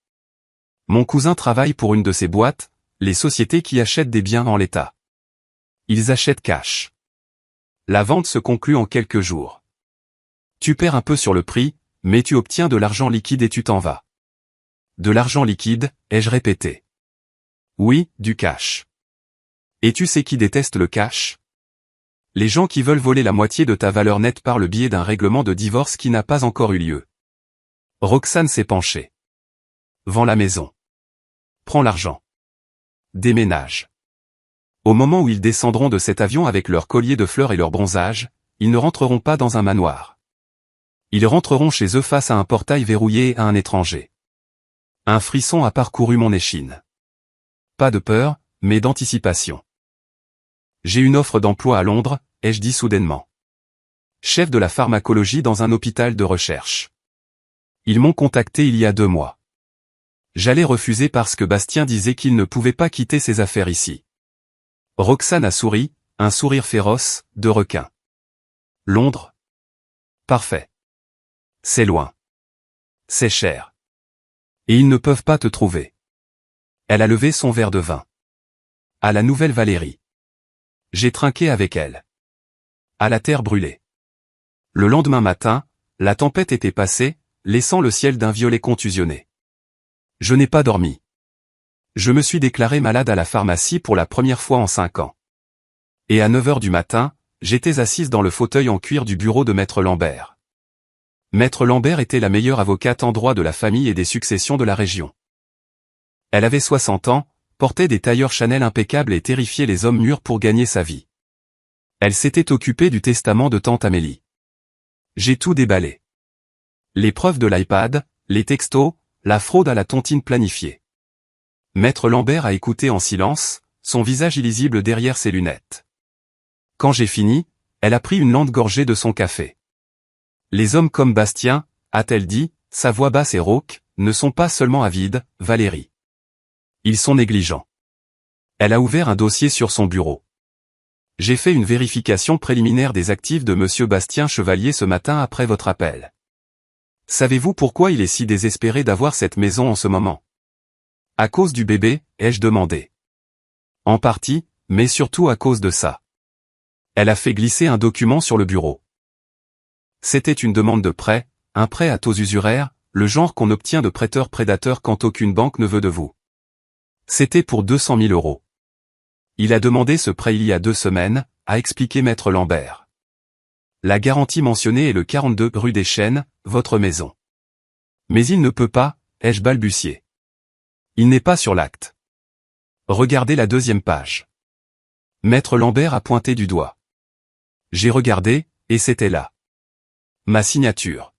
Mon cousin travaille pour une de ces boîtes, les sociétés qui achètent des biens en l'état. Ils achètent cash. La vente se conclut en quelques jours. Tu perds un peu sur le prix, mais tu obtiens de l'argent liquide et tu t'en vas. De l'argent liquide, ai-je répété. Oui, du cash. Et tu sais qui déteste le cash? Les gens qui veulent voler la moitié de ta valeur nette par le biais d'un règlement de divorce qui n'a pas encore eu lieu. Roxane s'est penchée. Vends la maison. Prends l'argent. Déménage. Au moment où ils descendront de cet avion avec leur collier de fleurs et leur bronzage, ils ne rentreront pas dans un manoir. Ils rentreront chez eux face à un portail verrouillé et à un étranger. Un frisson a parcouru mon échine. Pas de peur, mais d'anticipation. J'ai une offre d'emploi à Londres, ai-je dit soudainement. Chef de la pharmacologie dans un hôpital de recherche. Ils m'ont contacté il y a 2 mois. J'allais refuser parce que Bastien disait qu'il ne pouvait pas quitter ses affaires ici. Roxane a souri, un sourire féroce, de requin. Londres? Parfait. C'est loin. C'est cher. Et ils ne peuvent pas te trouver. Elle a levé son verre de vin. À la nouvelle Valérie. J'ai trinqué avec elle. À la terre brûlée. Le lendemain matin, la tempête était passée, laissant le ciel d'un violet contusionné. Je n'ai pas dormi. Je me suis déclaré malade à la pharmacie pour la première fois en 5 ans. Et à 9 heures du matin, j'étais assise dans le fauteuil en cuir du bureau de Maître Lambert. Maître Lambert était la meilleure avocate en droit de la famille et des successions de la région. Elle avait 60 ans, portait des tailleurs Chanel impeccables et terrifiait les hommes mûrs pour gagner sa vie. Elle s'était occupée du testament de tante Amélie. J'ai tout déballé. Les preuves de l'iPad, les textos, la fraude à la tontine planifiée. Maître Lambert a écouté en silence, son visage illisible derrière ses lunettes. Quand j'ai fini, elle a pris une lente gorgée de son café. Les hommes comme Bastien, a-t-elle dit, sa voix basse et rauque, ne sont pas seulement avides, Valérie. Ils sont négligents. Elle a ouvert un dossier sur son bureau. J'ai fait une vérification préliminaire des actifs de monsieur Bastien Chevalier ce matin après votre appel. Savez-vous pourquoi il est si désespéré d'avoir cette maison en ce moment? À cause du bébé, ai-je demandé. En partie, mais surtout à cause de ça. Elle a fait glisser un document sur le bureau. C'était une demande de prêt, un prêt à taux usuraires, le genre qu'on obtient de prêteurs prédateurs quand aucune banque ne veut de vous. C'était pour 200 000 €. Il a demandé ce prêt il y a 2 semaines, a expliqué Maître Lambert. La garantie mentionnée est le 42 rue des Chênes, votre maison. Mais il ne peut pas, ai-je balbutié. Il n'est pas sur l'acte. Regardez la 2e page. Maître Lambert a pointé du doigt. J'ai regardé, et c'était là. Ma signature.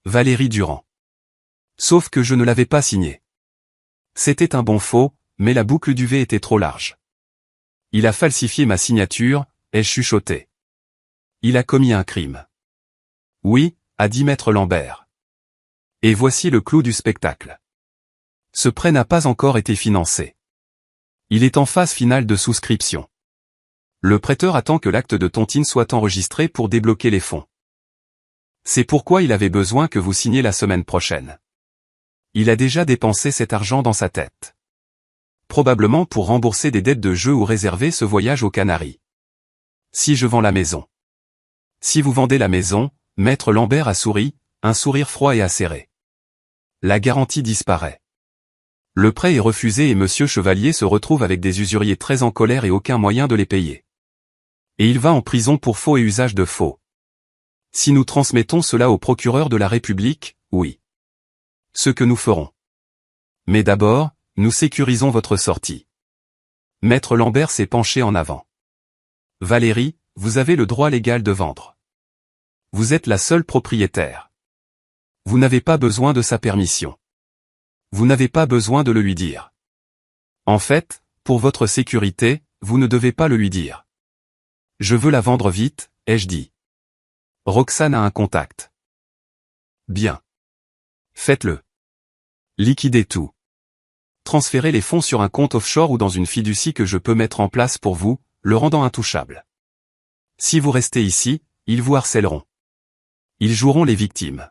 Valérie Durand. Sauf que je ne l'avais pas signée. C'était un bon faux, mais la boucle du V était trop large. Il a falsifié ma signature, ai-je chuchoté. Il a commis un crime. Oui, a dit Maître Lambert. Et voici le clou du spectacle. Ce prêt n'a pas encore été financé. Il est en phase finale de souscription. Le prêteur attend que l'acte de tontine soit enregistré pour débloquer les fonds. C'est pourquoi il avait besoin que vous signiez la semaine prochaine. Il a déjà dépensé cet argent dans sa tête. Probablement pour rembourser des dettes de jeu ou réserver ce voyage aux Canaries. Si je vends la maison. Si vous vendez la maison, Maître Lambert a souri, un sourire froid et acéré. La garantie disparaît. Le prêt est refusé et monsieur Chevalier se retrouve avec des usuriers très en colère et aucun moyen de les payer. Et il va en prison pour faux et usage de faux. Si nous transmettons cela au procureur de la République, oui. Ce que nous ferons. Mais d'abord, nous sécurisons votre sortie. Maître Lambert s'est penché en avant. Valérie, vous avez le droit légal de vendre. Vous êtes la seule propriétaire. Vous n'avez pas besoin de sa permission. Vous n'avez pas besoin de le lui dire. En fait, pour votre sécurité, vous ne devez pas le lui dire. Je veux la vendre vite, ai-je dit. Roxane a un contact. Bien. Faites-le. Liquidez tout. Transférez les fonds sur un compte offshore ou dans une fiducie que je peux mettre en place pour vous, le rendant intouchable. Si vous restez ici, ils vous harcèleront. Ils joueront les victimes.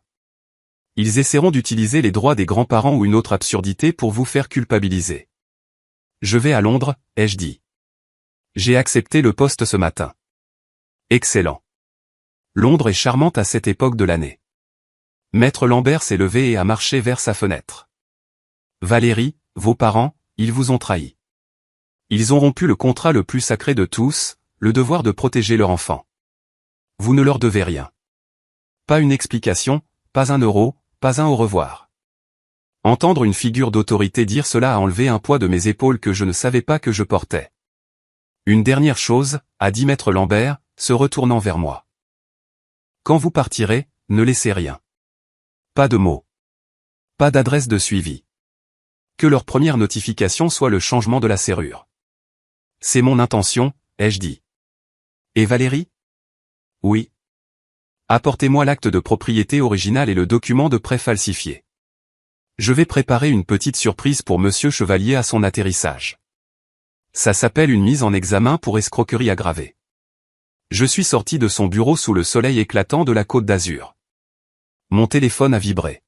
Ils essaieront d'utiliser les droits des grands-parents ou une autre absurdité pour vous faire culpabiliser. Je vais à Londres, ai-je dit. J'ai accepté le poste ce matin. Excellent. Londres est charmante à cette époque de l'année. Maître Lambert s'est levé et a marché vers sa fenêtre. Valérie, vos parents, ils vous ont trahi. Ils ont rompu le contrat le plus sacré de tous, le devoir de protéger leur enfant. Vous ne leur devez rien. Pas une explication, pas un euro, pas un au revoir. Entendre une figure d'autorité dire cela a enlevé un poids de mes épaules que je ne savais pas que je portais. Une dernière chose, a dit Maître Lambert, se retournant vers moi. Quand vous partirez, ne laissez rien. Pas de mots. Pas d'adresse de suivi. Que leur première notification soit le changement de la serrure. C'est mon intention, ai-je dit. Et Valérie? Oui. Apportez-moi l'acte de propriété original et le document de prêt falsifié. Je vais préparer une petite surprise pour Monsieur Chevalier à son atterrissage. Ça s'appelle une mise en examen pour escroquerie aggravée. Je suis sorti de son bureau sous le soleil éclatant de la Côte d'Azur. Mon téléphone a vibré.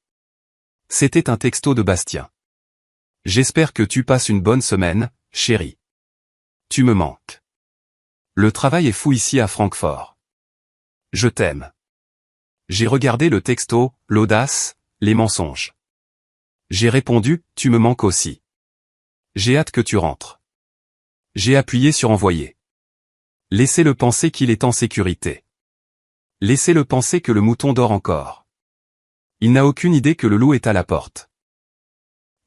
C'était un texto de Bastien. J'espère que tu passes une bonne semaine, chérie. Tu me manques. Le travail est fou ici à Francfort. Je t'aime. J'ai regardé le texto, l'audace, les mensonges. J'ai répondu, tu me manques aussi. J'ai hâte que tu rentres. J'ai appuyé sur envoyer. Laissez-le penser qu'il est en sécurité. Laissez-le penser que le mouton dort encore. Il n'a aucune idée que le loup est à la porte.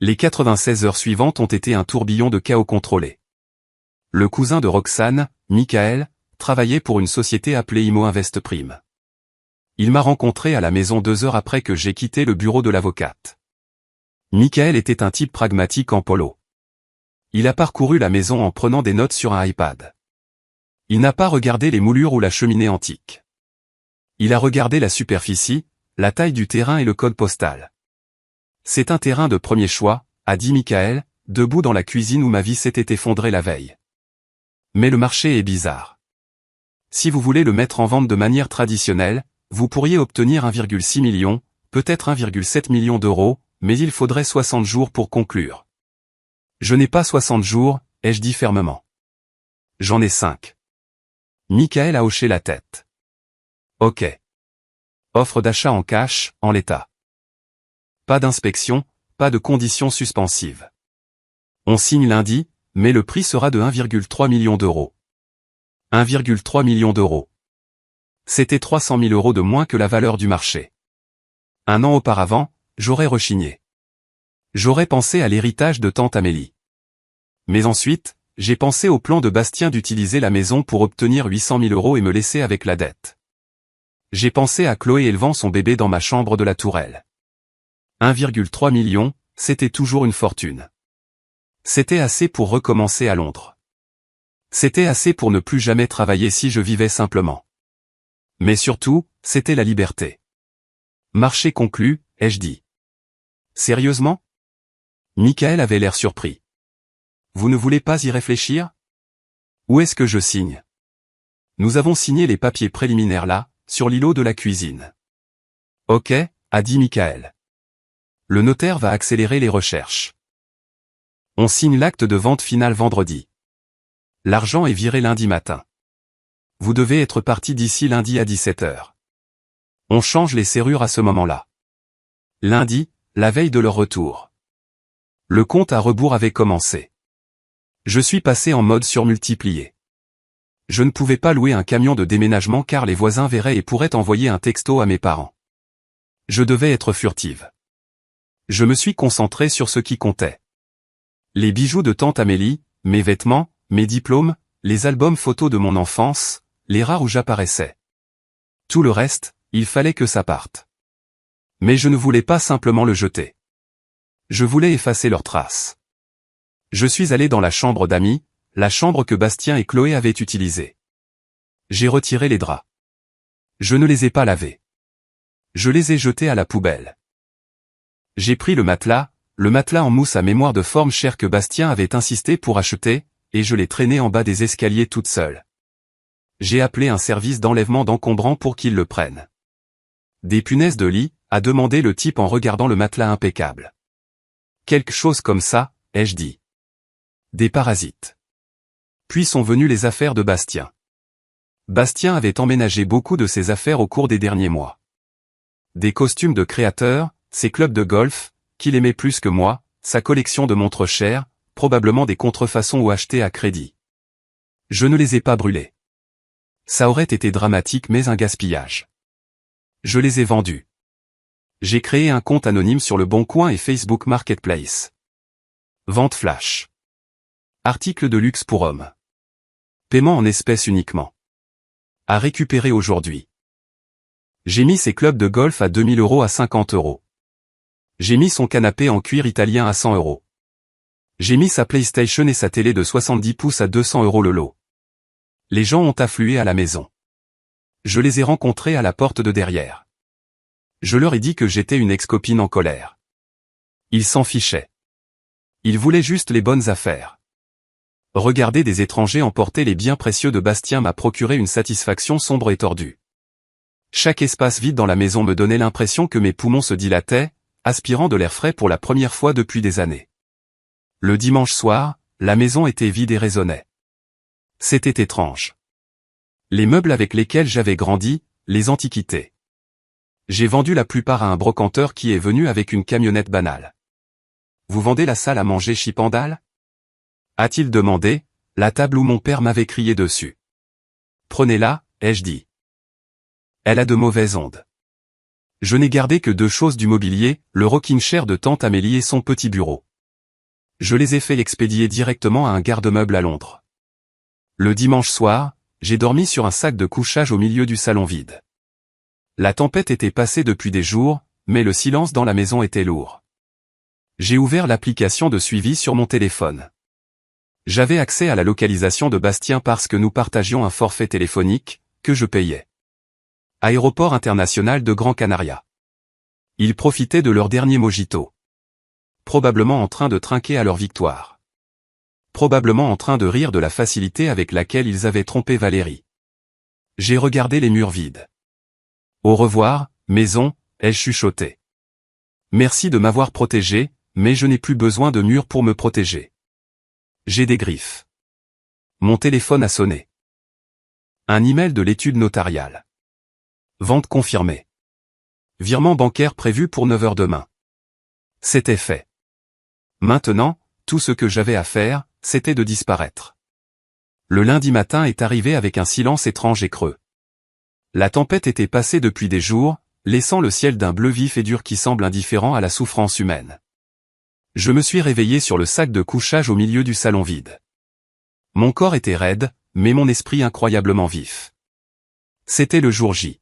Les 96 heures suivantes ont été un tourbillon de chaos contrôlé. Le cousin de Roxane, Michael, travaillait pour une société appelée Imo Invest Prime. Il m'a rencontré à la maison 2 heures après que j'ai quitté le bureau de l'avocate. Michael était un type pragmatique en polo. Il a parcouru la maison en prenant des notes sur un iPad. Il n'a pas regardé les moulures ou la cheminée antique. Il a regardé la superficie, la taille du terrain et le code postal. C'est un terrain de premier choix, a dit Michael, debout dans la cuisine où ma vie s'était effondrée la veille. Mais le marché est bizarre. Si vous voulez le mettre en vente de manière traditionnelle, vous pourriez obtenir 1,6 million, peut-être 1,7 million d'euros, mais il faudrait 60 jours pour conclure. Je n'ai pas 60 jours, ai-je dit fermement. J'en ai 5. Michael a hoché la tête. Ok. Offre d'achat en cash, en l'état. Pas d'inspection, pas de conditions suspensives. On signe lundi, mais le prix sera de 1,3 million d'euros. 1,3 million d'euros. C'était 300 000 euros de moins que la valeur du marché. Un an auparavant, j'aurais rechigné. J'aurais pensé à l'héritage de tante Amélie. Mais ensuite, j'ai pensé au plan de Bastien d'utiliser la maison pour obtenir 800 000 euros et me laisser avec la dette. J'ai pensé à Chloé élevant son bébé dans ma chambre de la Tourelle. 1,3 million, c'était toujours une fortune. C'était assez pour recommencer à Londres. C'était assez pour ne plus jamais travailler si je vivais simplement. Mais surtout, c'était la liberté. Marché conclu, ai-je dit. Sérieusement? Michael avait l'air surpris. Vous ne voulez pas y réfléchir? Où est-ce que je signe? Nous avons signé les papiers préliminaires là, sur l'îlot de la cuisine. Ok, a dit Michael. Le notaire va accélérer les recherches. On signe l'acte de vente final vendredi. L'argent est viré lundi matin. Vous devez être parti d'ici lundi à 17 h. On change les serrures à ce moment-là. Lundi, la veille de leur retour. Le compte à rebours avait commencé. Je suis passé en mode surmultiplié. Je ne pouvais pas louer un camion de déménagement car les voisins verraient et pourraient envoyer un texto à mes parents. Je devais être furtive. Je me suis concentré sur ce qui comptait. Les bijoux de tante Amélie, mes vêtements, mes diplômes, les albums photos de mon enfance, les rares où j'apparaissais. Tout le reste, il fallait que ça parte. Mais je ne voulais pas simplement le jeter. Je voulais effacer leurs traces. Je suis allé dans la chambre d'amis, la chambre que Bastien et Chloé avaient utilisée. J'ai retiré les draps. Je ne les ai pas lavés. Je les ai jetés à la poubelle. J'ai pris le matelas en mousse à mémoire de forme chère que Bastien avait insisté pour acheter, et je l'ai traîné en bas des escaliers toute seule. J'ai appelé un service d'enlèvement d'encombrants pour qu'ils le prennent. Des punaises de lit, a demandé le type en regardant le matelas impeccable. Quelque chose comme ça, ai-je dit. Des parasites. Puis sont venues les affaires de Bastien. Bastien avait emménagé beaucoup de ses affaires au cours des derniers mois. Des costumes de créateurs, ses clubs de golf, qu'il aimait plus que moi, sa collection de montres chères, probablement des contrefaçons ou achetées à crédit. Je ne les ai pas brûlés. Ça aurait été dramatique mais un gaspillage. Je les ai vendus. J'ai créé un compte anonyme sur le Boncoin et Facebook Marketplace. Vente flash. Article de luxe pour hommes. Paiement en espèces uniquement. À récupérer aujourd'hui. J'ai mis ses clubs de golf à 2000 € à 50 €. J'ai mis son canapé en cuir italien à 100 €. J'ai mis sa PlayStation et sa télé de 70 pouces à 200 € le lot. Les gens ont afflué à la maison. Je les ai rencontrés à la porte de derrière. Je leur ai dit que j'étais une ex-copine en colère. Ils s'en fichaient. Ils voulaient juste les bonnes affaires. Regarder des étrangers emporter les biens précieux de Bastien m'a procuré une satisfaction sombre et tordue. Chaque espace vide dans la maison me donnait l'impression que mes poumons se dilataient, aspirant de l'air frais pour la première fois depuis des années. Le dimanche soir, la maison était vide et résonnait. C'était étrange. Les meubles avec lesquels j'avais grandi, les antiquités. J'ai vendu la plupart à un brocanteur qui est venu avec une camionnette banale. « Vous vendez la salle à manger Chipendale ?» a-t-il demandé, la table où mon père m'avait crié dessus. « Prenez-la, ai-je dit. Elle a de mauvaises ondes. » Je n'ai gardé que 2 choses du mobilier, le rocking chair de tante Amélie et son petit bureau. Je les ai fait expédier directement à un garde-meuble à Londres. Le dimanche soir, j'ai dormi sur un sac de couchage au milieu du salon vide. La tempête était passée depuis des jours, mais le silence dans la maison était lourd. J'ai ouvert l'application de suivi sur mon téléphone. J'avais accès à la localisation de Bastien parce que nous partagions un forfait téléphonique, que je payais. Aéroport international de Gran Canaria. Ils profitaient de leur dernier mojito. Probablement en train de trinquer à leur victoire. Probablement en train de rire de la facilité avec laquelle ils avaient trompé Valérie. J'ai regardé les murs vides. Au revoir, maison, ai-je chuchoté. Merci de m'avoir protégé, mais je n'ai plus besoin de murs pour me protéger. J'ai des griffes. Mon téléphone a sonné. Un email de l'étude notariale. Vente confirmée. Virement bancaire prévu pour 9 h demain. C'était fait. Maintenant, tout ce que j'avais à faire, c'était de disparaître. Le lundi matin est arrivé avec un silence étrange et creux. La tempête était passée depuis des jours, laissant le ciel d'un bleu vif et dur qui semble indifférent à la souffrance humaine. Je me suis réveillé sur le sac de couchage au milieu du salon vide. Mon corps était raide, mais mon esprit incroyablement vif. C'était le jour J.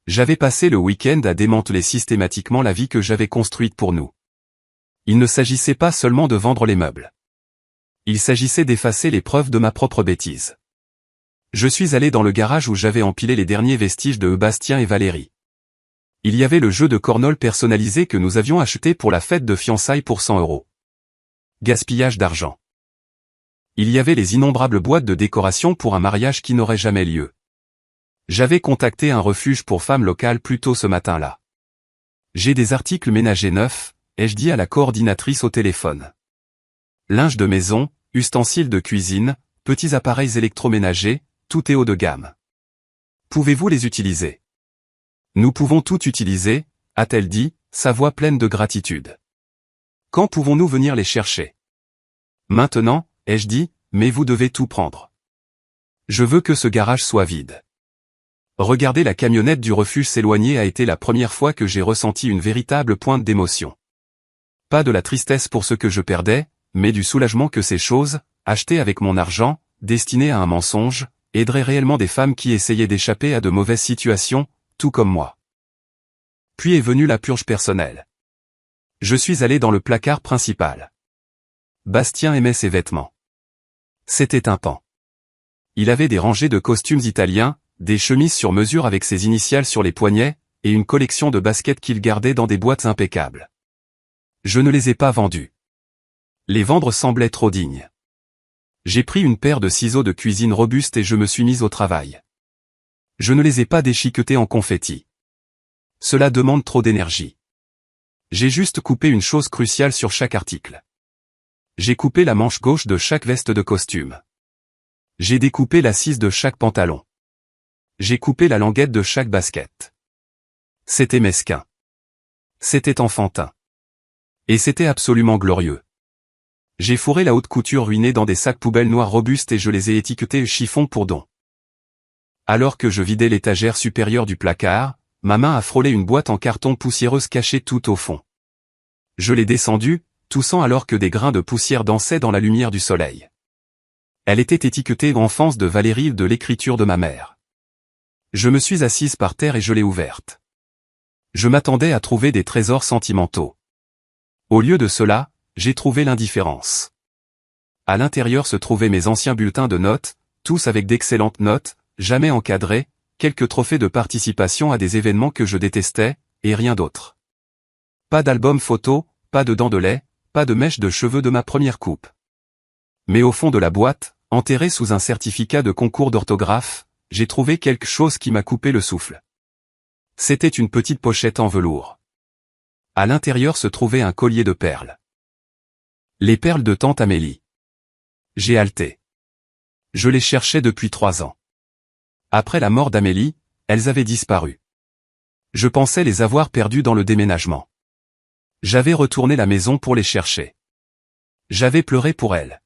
J'avais passé le week-end à démanteler systématiquement la vie que j'avais construite pour nous. Il ne s'agissait pas seulement de vendre les meubles. Il s'agissait d'effacer les preuves de ma propre bêtise. Je suis allé dans le garage où j'avais empilé les derniers vestiges de Bastien et Valérie. Il y avait le jeu de cornhole personnalisé que nous avions acheté pour la fête de fiançailles pour 100 €. Gaspillage d'argent. Il y avait les innombrables boîtes de décoration pour un mariage qui n'aurait jamais lieu. J'avais contacté un refuge pour femmes locales plus tôt ce matin-là. J'ai des articles ménagers neufs, ai-je dit à la coordinatrice au téléphone. Linge de maison, ustensiles de cuisine, petits appareils électroménagers, tout est haut de gamme. Pouvez-vous les utiliser ? Nous pouvons tout utiliser, a-t-elle dit, sa voix pleine de gratitude. Quand pouvons-nous venir les chercher ? Maintenant, ai-je dit, mais vous devez tout prendre. Je veux que ce garage soit vide. Regarder la camionnette du refuge s'éloigner a été la première fois que j'ai ressenti une véritable pointe d'émotion. Pas de la tristesse pour ce que je perdais, mais du soulagement que ces choses, achetées avec mon argent, destinées à un mensonge, aideraient réellement des femmes qui essayaient d'échapper à de mauvaises situations, tout comme moi. Puis est venue la purge personnelle. Je suis allé dans le placard principal. Bastien aimait ses vêtements. C'était un pan. Il avait des rangées de costumes italiens, des chemises sur mesure avec ses initiales sur les poignets, et une collection de baskets qu'il gardait dans des boîtes impeccables. Je ne les ai pas vendus. Les vendre semblait trop digne. J'ai pris une paire de ciseaux de cuisine robustes et je me suis mis au travail. Je ne les ai pas déchiquetés en confetti. Cela demande trop d'énergie. J'ai juste coupé une chose cruciale sur chaque article. J'ai coupé la manche gauche de chaque veste de costume. J'ai découpé l'assise de chaque pantalon. J'ai coupé la languette de chaque basket. C'était mesquin. C'était enfantin. Et c'était absolument glorieux. J'ai fourré la haute couture ruinée dans des sacs poubelles noirs robustes et je les ai étiquetés chiffon pour don. Alors que je vidais l'étagère supérieure du placard, ma main a frôlé une boîte en carton poussiéreuse cachée tout au fond. Je l'ai descendue, toussant alors que des grains de poussière dansaient dans la lumière du soleil. Elle était étiquetée « Enfance de Valérie » de l'écriture de ma mère. Je me suis assise par terre et je l'ai ouverte. Je m'attendais à trouver des trésors sentimentaux. Au lieu de cela, j'ai trouvé l'indifférence. À l'intérieur se trouvaient mes anciens bulletins de notes, tous avec d'excellentes notes, jamais encadrés, quelques trophées de participation à des événements que je détestais, et rien d'autre. Pas d'album photo, pas de dents de lait, pas de mèches de cheveux de ma première coupe. Mais au fond de la boîte, enterré sous un certificat de concours d'orthographe, j'ai trouvé quelque chose qui m'a coupé le souffle. C'était une petite pochette en velours. À l'intérieur se trouvait un collier de perles. Les perles de tante Amélie. J'ai haleté. Je les cherchais depuis 3 ans. Après la mort d'Amélie, elles avaient disparu. Je pensais les avoir perdues dans le déménagement. J'avais retourné la maison pour les chercher. J'avais pleuré pour elles.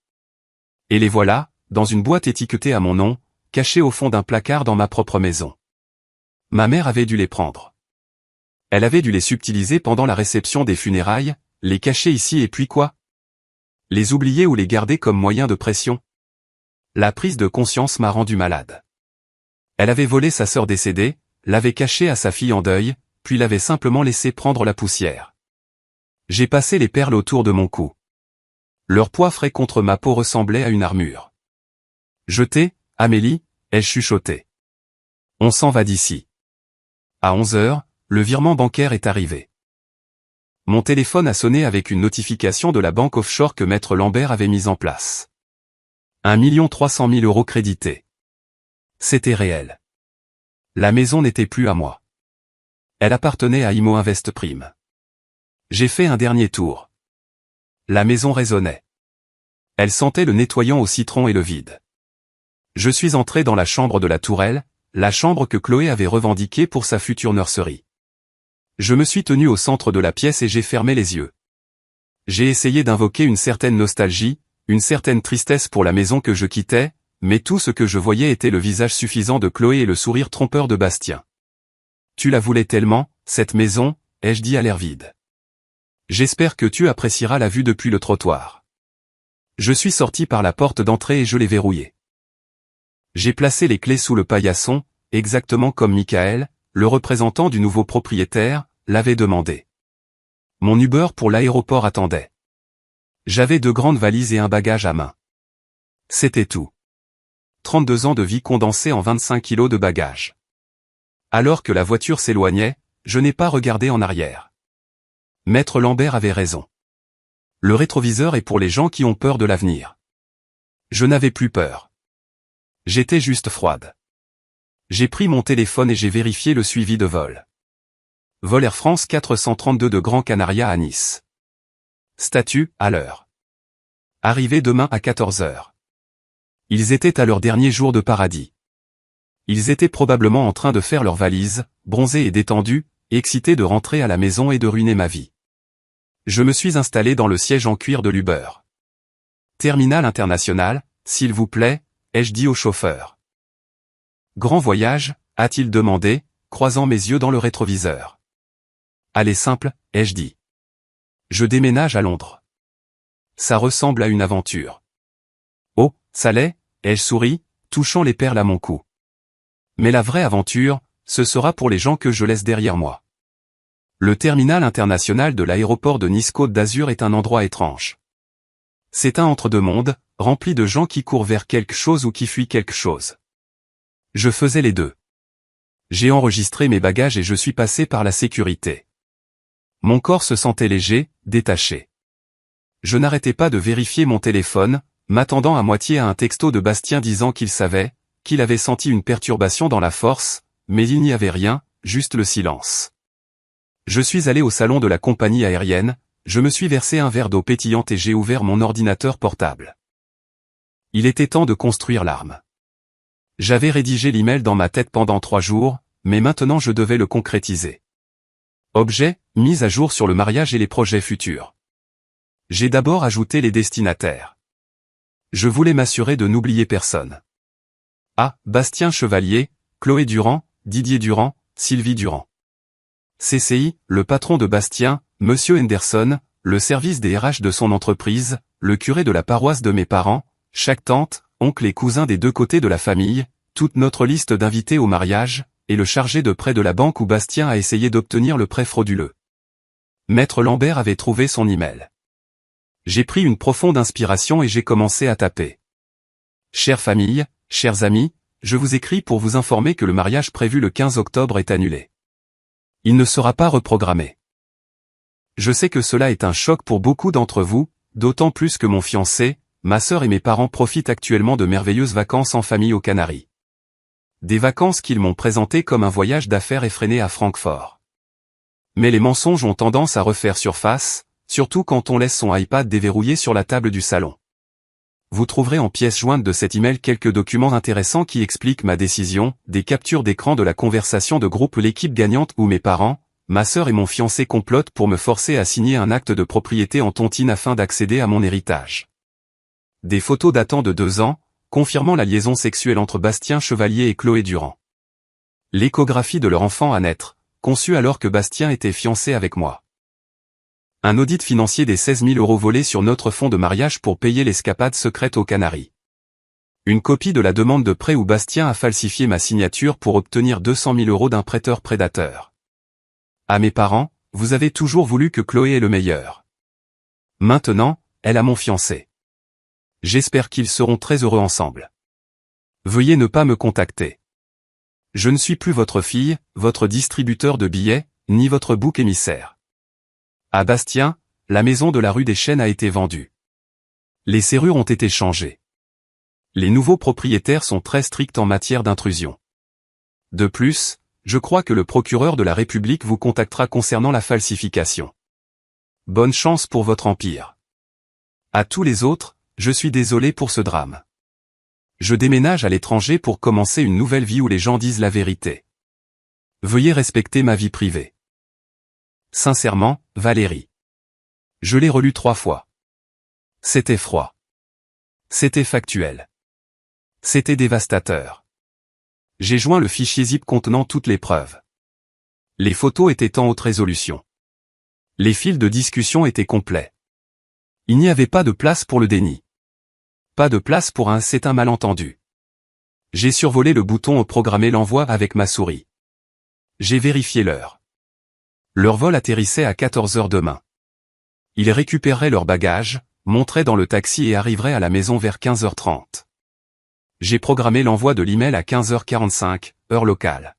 Et les voilà, dans une boîte étiquetée à mon nom, cachée au fond d'un placard dans ma propre maison. Ma mère avait dû les prendre. Elle avait dû les subtiliser pendant la réception des funérailles, les cacher ici et puis quoi? Les oublier ou les garder comme moyen de pression? La prise de conscience m'a rendu malade. Elle avait volé sa sœur décédée, l'avait cachée à sa fille en deuil, puis l'avait simplement laissé prendre la poussière. J'ai passé les perles autour de mon cou. Leur poids frais contre ma peau ressemblait à une armure. Jetez, Amélie, ai-je chuchoté. On s'en va d'ici. À 11h, le virement bancaire est arrivé. Mon téléphone a sonné avec une notification de la banque offshore que Maître Lambert avait mise en place. 1 300 000 € crédités. C'était réel. La maison n'était plus à moi. Elle appartenait à Imo Invest Prime. J'ai fait un dernier tour. La maison résonnait. Elle sentait le nettoyant au citron et le vide. Je suis entré dans la chambre de la tourelle, la chambre que Chloé avait revendiquée pour sa future nurserie. Je me suis tenu au centre de la pièce et j'ai fermé les yeux. J'ai essayé d'invoquer une certaine nostalgie, une certaine tristesse pour la maison que je quittais, mais tout ce que je voyais était le visage suffisant de Chloé et le sourire trompeur de Bastien. Tu la voulais tellement, cette maison, ai-je dit à l'air vide. J'espère que tu apprécieras la vue depuis le trottoir. Je suis sorti par la porte d'entrée et je l'ai verrouillée. J'ai placé les clés sous le paillasson, exactement comme Michael, le représentant du nouveau propriétaire, l'avait demandé. Mon Uber pour l'aéroport attendait. J'avais 2 grandes valises et un bagage à main. C'était tout. 32 ans de vie condensés en 25 kilos de bagages. Alors que la voiture s'éloignait, je n'ai pas regardé en arrière. Maître Lambert avait raison. Le rétroviseur est pour les gens qui ont peur de l'avenir. Je n'avais plus peur. J'étais juste froide. J'ai pris mon téléphone et j'ai vérifié le suivi de vol. Vol Air France 432 de Gran Canaria à Nice. Statut, à l'heure. Arrivée demain à 14h. Ils étaient à leur dernier jour de paradis. Ils étaient probablement en train de faire leurs valises, bronzés et détendus, excités de rentrer à la maison et de ruiner ma vie. Je me suis installé dans le siège en cuir de l'Uber. Terminal international, s'il vous plaît, ai-je dit au chauffeur. Grand voyage, a-t-il demandé, croisant mes yeux dans le rétroviseur. Allez simple, ai-je dit. Je déménage à Londres. Ça ressemble à une aventure. Oh, ça l'est, ai-je souri, touchant les perles à mon cou. Mais la vraie aventure, ce sera pour les gens que je laisse derrière moi. Le terminal international de l'aéroport de Nice-Côte d'Azur est un endroit étrange. C'est un entre-deux-mondes, rempli de gens qui courent vers quelque chose ou qui fuient quelque chose. Je faisais les deux. J'ai enregistré mes bagages et je suis passé par la sécurité. Mon corps se sentait léger, détaché. Je n'arrêtais pas de vérifier mon téléphone, m'attendant à moitié à un texto de Bastien disant qu'il savait, qu'il avait senti une perturbation dans la force, mais il n'y avait rien, juste le silence. Je suis allé au salon de la compagnie aérienne, je me suis versé un verre d'eau pétillante et j'ai ouvert mon ordinateur portable. Il était temps de construire l'arme. J'avais rédigé l'email dans ma tête pendant 3 jours, mais maintenant je devais le concrétiser. Objet, mise à jour sur le mariage et les projets futurs. J'ai d'abord ajouté les destinataires. Je voulais m'assurer de n'oublier personne. A. Bastien Chevalier, Chloé Durand, Didier Durand, Sylvie Durand. CCI, le patron de Bastien, Monsieur Henderson, le service des RH de son entreprise, le curé de la paroisse de mes parents, chaque tante, oncle et cousin des 2 côtés de la famille, toute notre liste d'invités au mariage, et le chargé de prêt de la banque où Bastien a essayé d'obtenir le prêt frauduleux. Maître Lambert avait trouvé son email. J'ai pris une profonde inspiration et j'ai commencé à taper. Chère famille, chers amis, je vous écris pour vous informer que le mariage prévu le 15 octobre est annulé. Il ne sera pas reprogrammé. Je sais que cela est un choc pour beaucoup d'entre vous, d'autant plus que mon fiancé, ma sœur et mes parents profitent actuellement de merveilleuses vacances en famille aux Canaries. Des vacances qu'ils m'ont présentées comme un voyage d'affaires effréné à Francfort. Mais les mensonges ont tendance à refaire surface, surtout quand on laisse son iPad déverrouillé sur la table du salon. Vous trouverez en pièce jointe de cet email quelques documents intéressants qui expliquent ma décision, des captures d'écran de la conversation de groupe L'équipe gagnante où mes parents, ma sœur et mon fiancé complotent pour me forcer à signer un acte de propriété en tontine afin d'accéder à mon héritage. Des photos datant de 2 ans, confirmant la liaison sexuelle entre Bastien Chevalier et Chloé Durand. L'échographie de leur enfant à naître, conçue alors que Bastien était fiancé avec moi. Un audit financier des 16 000 € volés sur notre fonds de mariage pour payer l'escapade secrète aux Canaries. Une copie de la demande de prêt où Bastien a falsifié ma signature pour obtenir 200 000 € d'un prêteur prédateur. À mes parents, vous avez toujours voulu que Chloé ait le meilleur. Maintenant, elle a mon fiancé. J'espère qu'ils seront très heureux ensemble. Veuillez ne pas me contacter. Je ne suis plus votre fille, votre distributeur de billets, ni votre bouc émissaire. À Bastien, la maison de la rue des Chênes a été vendue. Les serrures ont été changées. Les nouveaux propriétaires sont très stricts en matière d'intrusion. De plus, je crois que le procureur de la République vous contactera concernant la falsification. Bonne chance pour votre empire. À tous les autres, je suis désolé pour ce drame. Je déménage à l'étranger pour commencer une nouvelle vie où les gens disent la vérité. Veuillez respecter ma vie privée. Sincèrement, Valérie. Je l'ai relu 3 fois. C'était froid. C'était factuel. C'était dévastateur. J'ai joint le fichier zip contenant toutes les preuves. Les photos étaient en haute résolution. Les fils de discussion étaient complets. Il n'y avait pas de place pour le déni. Pas de place pour un « c'est un malentendu ». J'ai survolé le bouton « Programmer l'envoi » avec ma souris. J'ai vérifié l'heure. Leur vol atterrissait à 14 h demain. Ils récupéreraient leurs bagages, monteraient dans le taxi et arriveraient à la maison vers 15 h 30. J'ai programmé l'envoi de l'email à 15 h 45, heure locale.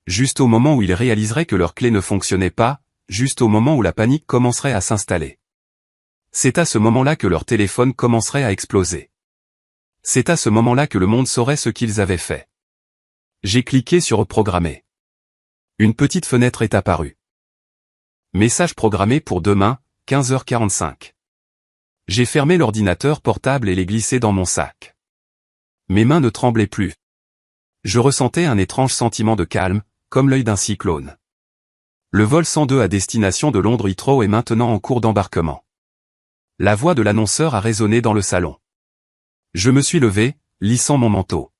Juste au moment où ils réaliseraient que leur clé ne fonctionnait pas, juste au moment où la panique commencerait à s'installer. C'est à ce moment-là que leur téléphone commencerait à exploser. C'est à ce moment-là que le monde saurait ce qu'ils avaient fait. J'ai cliqué sur Reprogrammer. Une petite fenêtre est apparue. Message programmé pour demain, 15 h 45. J'ai fermé l'ordinateur portable et l'ai glissé dans mon sac. Mes mains ne tremblaient plus. Je ressentais un étrange sentiment de calme, comme l'œil d'un cyclone. Le vol 102 à destination de Londres Heathrow est maintenant en cours d'embarquement. La voix de l'annonceur a résonné dans le salon. Je me suis levé, lissant mon manteau.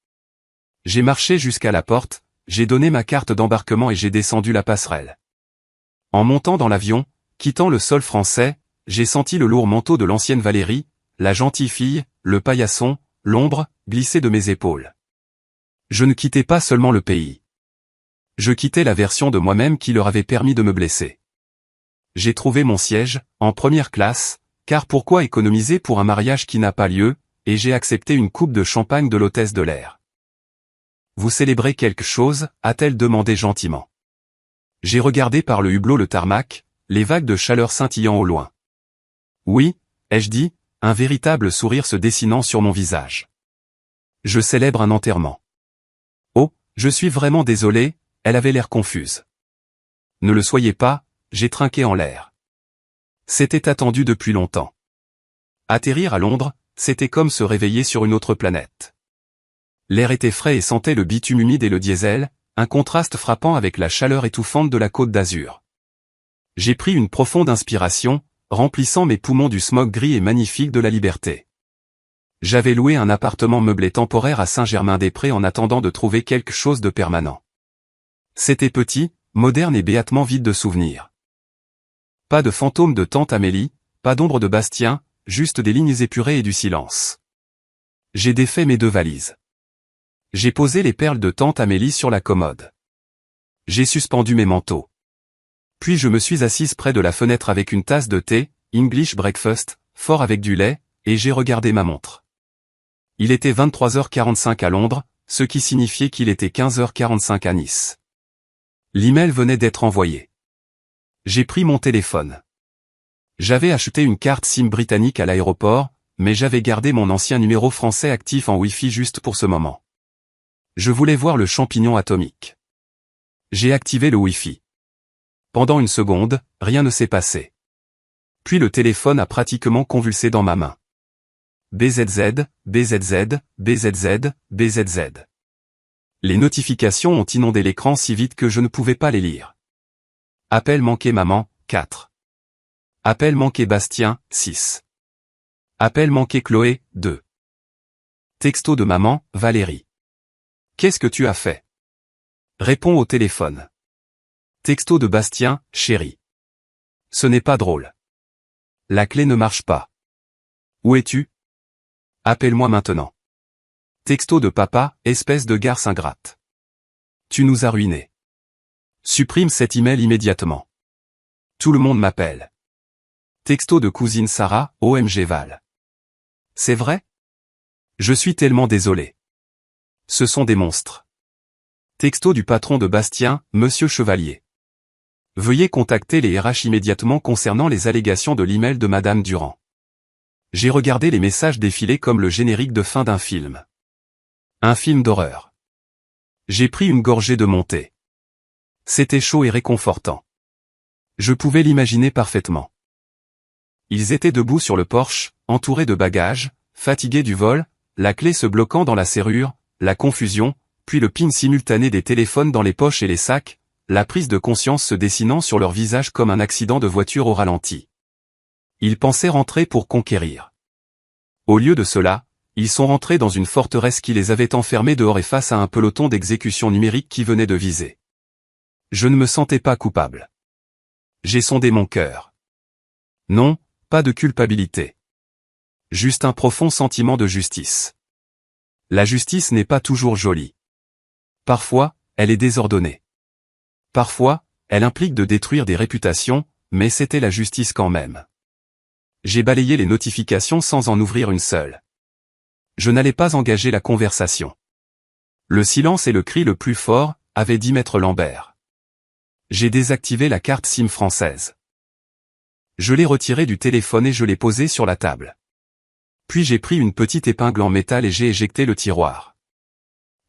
J'ai marché jusqu'à la porte, j'ai donné ma carte d'embarquement et j'ai descendu la passerelle. En montant dans l'avion, quittant le sol français, j'ai senti le lourd manteau de l'ancienne Valérie, la gentille fille, le paillasson, l'ombre, glisser de mes épaules. Je ne quittais pas seulement le pays. Je quittais la version de moi-même qui leur avait permis de me blesser. J'ai trouvé mon siège, en première classe, car pourquoi économiser pour un mariage qui n'a pas lieu, et j'ai accepté une coupe de champagne de l'hôtesse de l'air. Vous célébrez quelque chose, a-t-elle demandé gentiment. J'ai regardé par le hublot le tarmac, les vagues de chaleur scintillant au loin. Oui, ai-je dit, un véritable sourire se dessinant sur mon visage. Je célèbre un enterrement. Oh, je suis vraiment désolé, elle avait l'air confuse. Ne le soyez pas, j'ai trinqué en l'air. C'était attendu depuis longtemps. Atterrir à Londres, c'était comme se réveiller sur une autre planète. L'air était frais et sentait le bitume humide et le diesel, un contraste frappant avec la chaleur étouffante de la Côte d'Azur. J'ai pris une profonde inspiration, remplissant mes poumons du smog gris et magnifique de la liberté. J'avais loué un appartement meublé temporaire à Saint-Germain-des-Prés en attendant de trouver quelque chose de permanent. C'était petit, moderne et béatement vide de souvenirs. Pas de fantôme de tante Amélie, pas d'ombre de Bastien, juste des lignes épurées et du silence. J'ai défait mes 2 valises. J'ai posé les perles de tante Amélie sur la commode. J'ai suspendu mes manteaux. Puis je me suis assise près de la fenêtre avec une tasse de thé, English breakfast, fort avec du lait, et j'ai regardé ma montre. Il était 23h45 à Londres, ce qui signifiait qu'il était 15h45 à Nice. L'email venait d'être envoyé. J'ai pris mon téléphone. J'avais acheté une carte SIM britannique à l'aéroport, mais j'avais gardé mon ancien numéro français actif en Wi-Fi juste pour ce moment. Je voulais voir le champignon atomique. J'ai activé le Wi-Fi. Pendant une seconde, rien ne s'est passé. Puis le téléphone a pratiquement convulsé dans ma main. BZZ, BZZ, BZZ, BZZ. Les notifications ont inondé l'écran si vite que je ne pouvais pas les lire. Appel manqué maman, 4. Appel manqué Bastien, 6. Appel manqué Chloé, 2. Texto de maman, Valérie. Qu'est-ce que tu as fait? Réponds au téléphone. Texto de Bastien, chérie. Ce n'est pas drôle. La clé ne marche pas. Où es-tu? Appelle-moi maintenant. Texto de papa, espèce de garce ingrate. Tu nous as ruinés. Supprime cet email immédiatement. Tout le monde m'appelle. Texto de cousine Sarah, OMG Val. C'est vrai? Je suis tellement désolé. Ce sont des monstres. Texto du patron de Bastien, Monsieur Chevalier. Veuillez contacter les RH immédiatement concernant les allégations de l'email de Madame Durand. J'ai regardé les messages défiler comme le générique de fin d'un film. Un film d'horreur. J'ai pris une gorgée de mon thé. C'était chaud et réconfortant. Je pouvais l'imaginer parfaitement. Ils étaient debout sur le porche, entourés de bagages, fatigués du vol, la clé se bloquant dans la serrure, la confusion, puis le pin simultané des téléphones dans les poches et les sacs, la prise de conscience se dessinant sur leur visage comme un accident de voiture au ralenti. Ils pensaient rentrer pour conquérir. Au lieu de cela, ils sont rentrés dans une forteresse qui les avait enfermés dehors et face à un peloton d'exécution numérique qui venait de viser. Je ne me sentais pas coupable. J'ai sondé mon cœur. Non, pas de culpabilité. Juste un profond sentiment de justice. La justice n'est pas toujours jolie. Parfois, elle est désordonnée. Parfois, elle implique de détruire des réputations, mais c'était la justice quand même. J'ai balayé les notifications sans en ouvrir une seule. Je n'allais pas engager la conversation. Le silence est le cri le plus fort, avait dit Maître Lambert. J'ai désactivé la carte SIM française. Je l'ai retirée du téléphone et je l'ai posée sur la table. Puis j'ai pris une petite épingle en métal et j'ai éjecté le tiroir.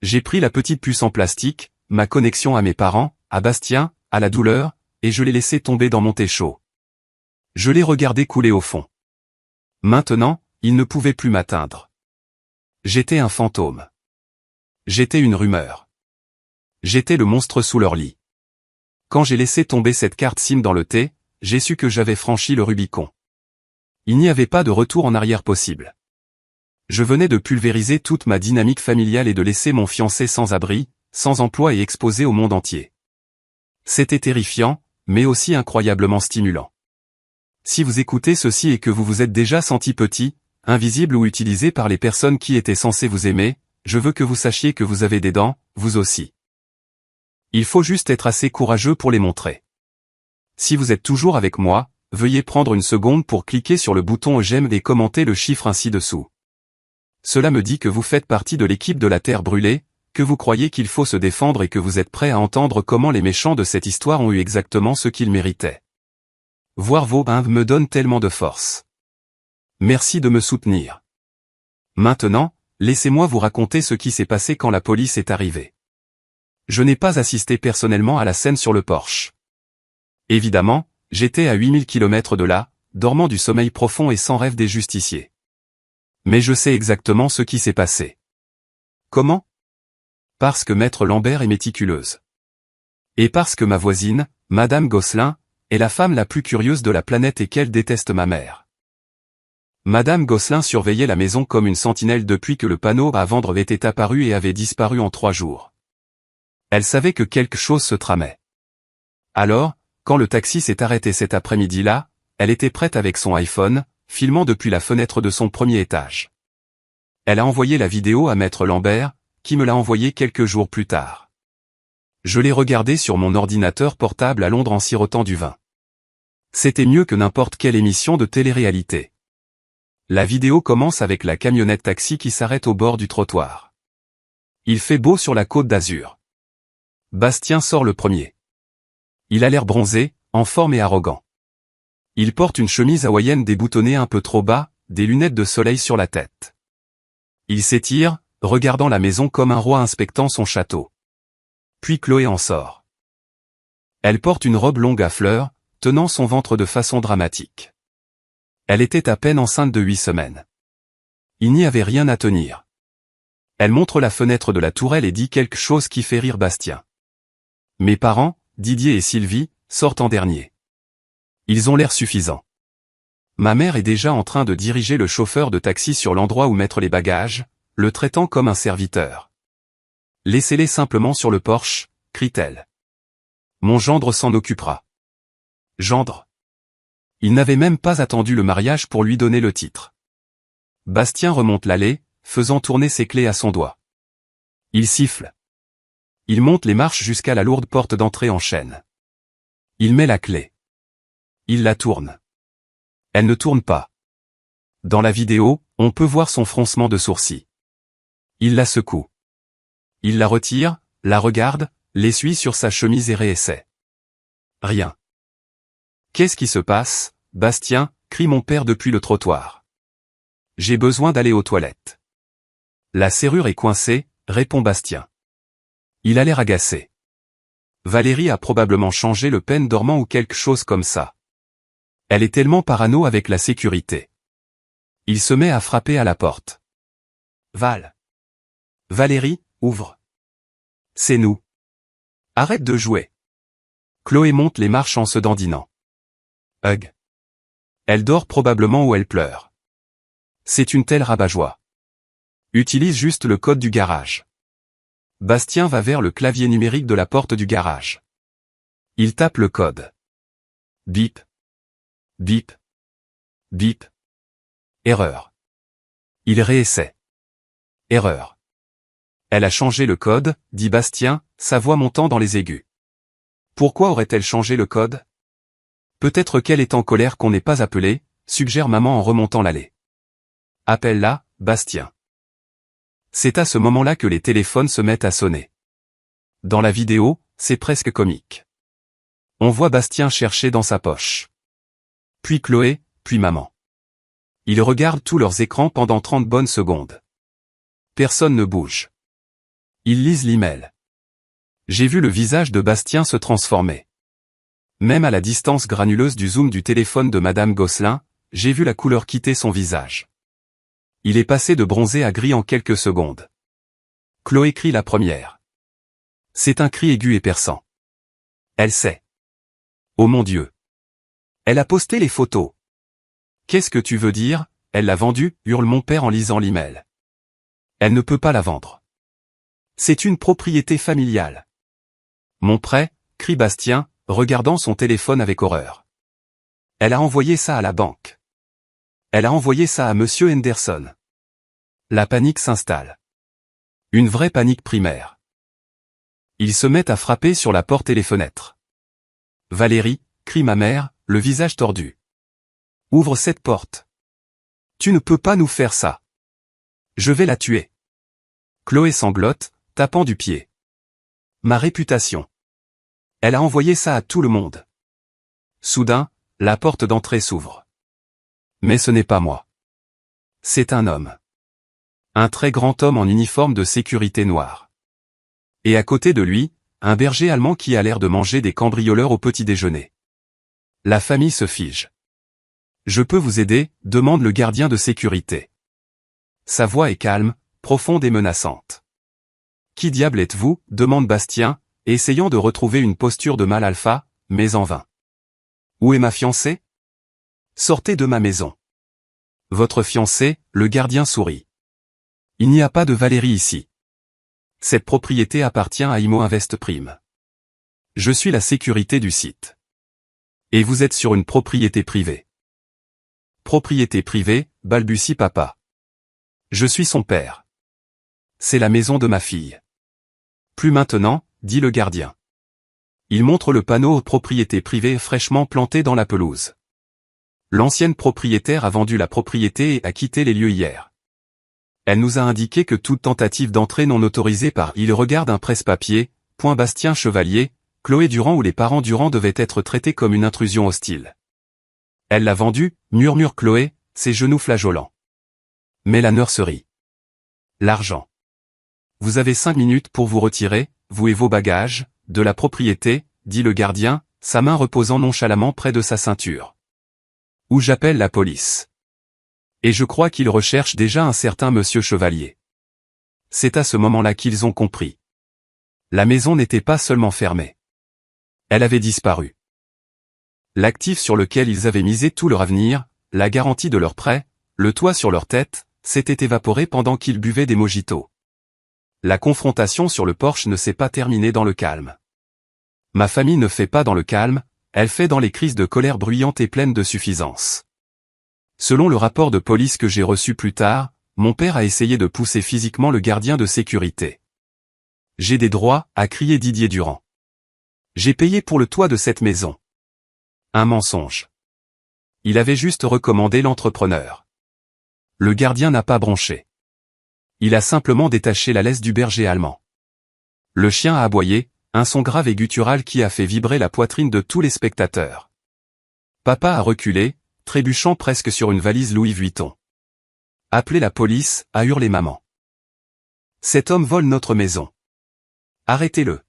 J'ai pris la petite puce en plastique, ma connexion à mes parents, à Bastien, à la douleur, et je l'ai laissé tomber dans mon thé chaud. Je l'ai regardé couler au fond. Maintenant, il ne pouvait plus m'atteindre. J'étais un fantôme. J'étais une rumeur. J'étais le monstre sous leur lit. Quand j'ai laissé tomber cette carte SIM dans le thé, j'ai su que j'avais franchi le Rubicon. Il n'y avait pas de retour en arrière possible. Je venais de pulvériser toute ma dynamique familiale et de laisser mon fiancé sans abri, sans emploi et exposé au monde entier. C'était terrifiant, mais aussi incroyablement stimulant. Si vous écoutez ceci et que vous vous êtes déjà senti petit, invisible ou utilisé par les personnes qui étaient censées vous aimer, je veux que vous sachiez que vous avez des dents, vous aussi. Il faut juste être assez courageux pour les montrer. Si vous êtes toujours avec moi, veuillez prendre une seconde pour cliquer sur le bouton j'aime et commenter le chiffre ci-dessous. Cela me dit que vous faites partie de l'équipe de la Terre brûlée, que vous croyez qu'il faut se défendre et que vous êtes prêt à entendre comment les méchants de cette histoire ont eu exactement ce qu'ils méritaient. Voir vos me donne tellement de force. Merci de me soutenir. Maintenant, laissez-moi vous raconter ce qui s'est passé quand la police est arrivée. Je n'ai pas assisté personnellement à la scène sur le porche. Évidemment, j'étais à 8000 km de là, dormant du sommeil profond et sans rêve des justiciers. Mais je sais exactement ce qui s'est passé. Comment? Parce que maître Lambert est méticuleuse. Et parce que ma voisine, Madame Gosselin, est la femme la plus curieuse de la planète et qu'elle déteste ma mère. Madame Gosselin surveillait la maison comme une sentinelle depuis que le panneau à vendre était apparu et avait disparu en 3 jours. Elle savait que quelque chose se tramait. Alors, quand le taxi s'est arrêté cet après-midi-là, elle était prête avec son iPhone, filmant depuis la fenêtre de son premier étage. Elle a envoyé la vidéo à maître Lambert, qui me l'a envoyée quelques jours plus tard. Je l'ai regardée sur mon ordinateur portable à Londres en sirotant du vin. C'était mieux que n'importe quelle émission de télé-réalité. La vidéo commence avec la camionnette taxi qui s'arrête au bord du trottoir. Il fait beau sur la Côte d'Azur. Bastien sort le premier. Il a l'air bronzé, en forme et arrogant. Il porte une chemise hawaïenne déboutonnée un peu trop bas, des lunettes de soleil sur la tête. Il s'étire, regardant la maison comme un roi inspectant son château. Puis Chloé en sort. Elle porte une robe longue à fleurs, tenant son ventre de façon dramatique. Elle était à peine enceinte de 8 semaines. Il n'y avait rien à tenir. Elle montre la fenêtre de la tourelle et dit quelque chose qui fait rire Bastien. Mes parents, Didier et Sylvie, sortent en dernier. Ils ont l'air suffisants. Ma mère est déjà en train de diriger le chauffeur de taxi sur l'endroit où mettre les bagages, le traitant comme un serviteur. Laissez-les simplement sur le porche, crie-t-elle. Mon gendre s'en occupera. Gendre. Il n'avait même pas attendu le mariage pour lui donner le titre. Bastien remonte l'allée, faisant tourner ses clés à son doigt. Il siffle. Il monte les marches jusqu'à la lourde porte d'entrée en chêne. Il met la clé. Il la tourne. Elle ne tourne pas. Dans la vidéo, on peut voir son froncement de sourcils. Il la secoue. Il la retire, la regarde, l'essuie sur sa chemise et réessaie. Rien. Qu'est-ce qui se passe, Bastien, crie mon père depuis le trottoir. J'ai besoin d'aller aux toilettes. La serrure est coincée, répond Bastien. Il a l'air agacé. Valérie a probablement changé le pen dormant ou quelque chose comme ça. Elle est tellement parano avec la sécurité. Il se met à frapper à la porte. Val. Valérie, ouvre. C'est nous. Arrête de jouer. Chloé monte les marches en se dandinant. Hug. Elle dort probablement ou elle pleure. C'est une telle rabat-joie. Utilise juste le code du garage. Bastien va vers le clavier numérique de la porte du garage. Il tape le code. Bip. Bip. Bip. Erreur. Il réessaie. Erreur. Elle a changé le code, dit Bastien, sa voix montant dans les aigus. Pourquoi aurait-elle changé le code? Peut-être qu'elle est en colère qu'on n'ait pas appelé, suggère maman en remontant l'allée. Appelle-la, Bastien. C'est à ce moment-là que les téléphones se mettent à sonner. Dans la vidéo, c'est presque comique. On voit Bastien chercher dans sa poche. Puis Chloé, puis maman. Ils regardent tous leurs écrans pendant 30 bonnes secondes. Personne ne bouge. Ils lisent l'email. J'ai vu le visage de Bastien se transformer. Même à la distance granuleuse du zoom du téléphone de Madame Gosselin, j'ai vu la couleur quitter son visage. Il est passé de bronzé à gris en quelques secondes. Chloé crie la première. C'est un cri aigu et perçant. Elle sait. Oh mon Dieu. Elle a posté les photos. Qu'est-ce que tu veux dire, elle l'a vendue, hurle mon père en lisant l'email. Elle ne peut pas la vendre. C'est une propriété familiale. Mon prêt, crie Bastien, regardant son téléphone avec horreur. Elle a envoyé ça à la banque. Elle a envoyé ça à Monsieur Henderson. La panique s'installe. Une vraie panique primaire. Ils se mettent à frapper sur la porte et les fenêtres. Valérie, crie ma mère, le visage tordu. Ouvre cette porte. Tu ne peux pas nous faire ça. Je vais la tuer. Chloé sanglote, tapant du pied. Ma réputation. Elle a envoyé ça à tout le monde. Soudain, la porte d'entrée s'ouvre. Mais ce n'est pas moi. C'est un homme. Un très grand homme en uniforme de sécurité noire. Et à côté de lui, un berger allemand qui a l'air de manger des cambrioleurs au petit déjeuner. La famille se fige. Je peux vous aider, demande le gardien de sécurité. Sa voix est calme, profonde et menaçante. Qui diable êtes-vous? Demande Bastien, essayant de retrouver une posture de mâle alpha, mais en vain. Où est ma fiancée? Sortez de ma maison. Votre fiancée, le gardien sourit. Il n'y a pas de Valérie ici. Cette propriété appartient à Imo Invest Prime. Je suis la sécurité du site. Et vous êtes sur une propriété privée. Propriété privée, balbutie papa. Je suis son père. C'est la maison de ma fille. Plus maintenant, dit le gardien. Il montre le panneau propriété privée fraîchement planté dans la pelouse. L'ancienne propriétaire a vendu la propriété et a quitté les lieux hier. Elle nous a indiqué que toute tentative d'entrée non autorisée par il regarde un presse-papier, point Bastien Chevalier, Chloé Durand ou les parents Durand devaient être traités comme une intrusion hostile. Elle l'a vendu, murmure Chloé, ses genoux flageolants. Mais la nurserie. L'argent. Vous avez 5 minutes pour vous retirer, vous et vos bagages, de la propriété, dit le gardien, sa main reposant nonchalamment près de sa ceinture. Ou j'appelle la police. Et je crois qu'ils recherchent déjà un certain monsieur Chevalier. C'est à ce moment-là qu'ils ont compris. La maison n'était pas seulement fermée. Elle avait disparu. L'actif sur lequel ils avaient misé tout leur avenir, la garantie de leur prêt, le toit sur leur tête, s'était évaporé pendant qu'ils buvaient des mojitos. La confrontation sur le porche ne s'est pas terminée dans le calme. Ma famille ne fait pas dans le calme, elle fait dans les crises de colère bruyantes et pleines de suffisance. Selon le rapport de police que j'ai reçu plus tard, mon père a essayé de pousser physiquement le gardien de sécurité. J'ai des droits, a crié Didier Durand. J'ai payé pour le toit de cette maison. Un mensonge. Il avait juste recommandé l'entrepreneur. Le gardien n'a pas bronché. Il a simplement détaché la laisse du berger allemand. Le chien a aboyé, un son grave et guttural qui a fait vibrer la poitrine de tous les spectateurs. Papa a reculé, trébuchant presque sur une valise Louis Vuitton. Appelez la police, a hurlé maman. Cet homme vole notre maison. Arrêtez-le.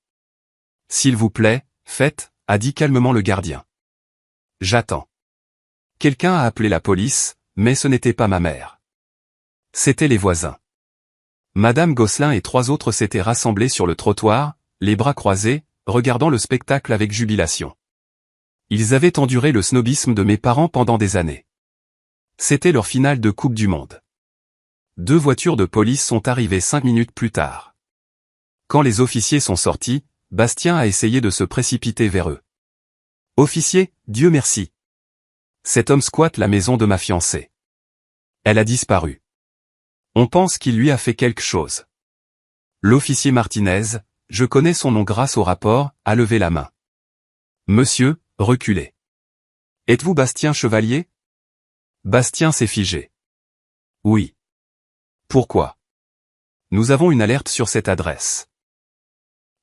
S'il vous plaît, faites, a dit calmement le gardien. J'attends. Quelqu'un a appelé la police, mais ce n'était pas ma mère. C'étaient les voisins. Madame Gosselin et 3 autres s'étaient rassemblés sur le trottoir, les bras croisés, regardant le spectacle avec jubilation. Ils avaient enduré le snobisme de mes parents pendant des années. C'était leur finale de Coupe du Monde. 2 voitures de police sont arrivées 5 minutes plus tard. Quand les officiers sont sortis, Bastien a essayé de se précipiter vers eux. « Officier, Dieu merci. Cet homme squatte la maison de ma fiancée. Elle a disparu. On pense qu'il lui a fait quelque chose. » L'officier Martinez, je connais son nom grâce au rapport, a levé la main. « Monsieur, reculez. Êtes-vous Bastien Chevalier ?» Bastien s'est figé. « Oui. » Pourquoi? Nous avons une alerte sur cette adresse.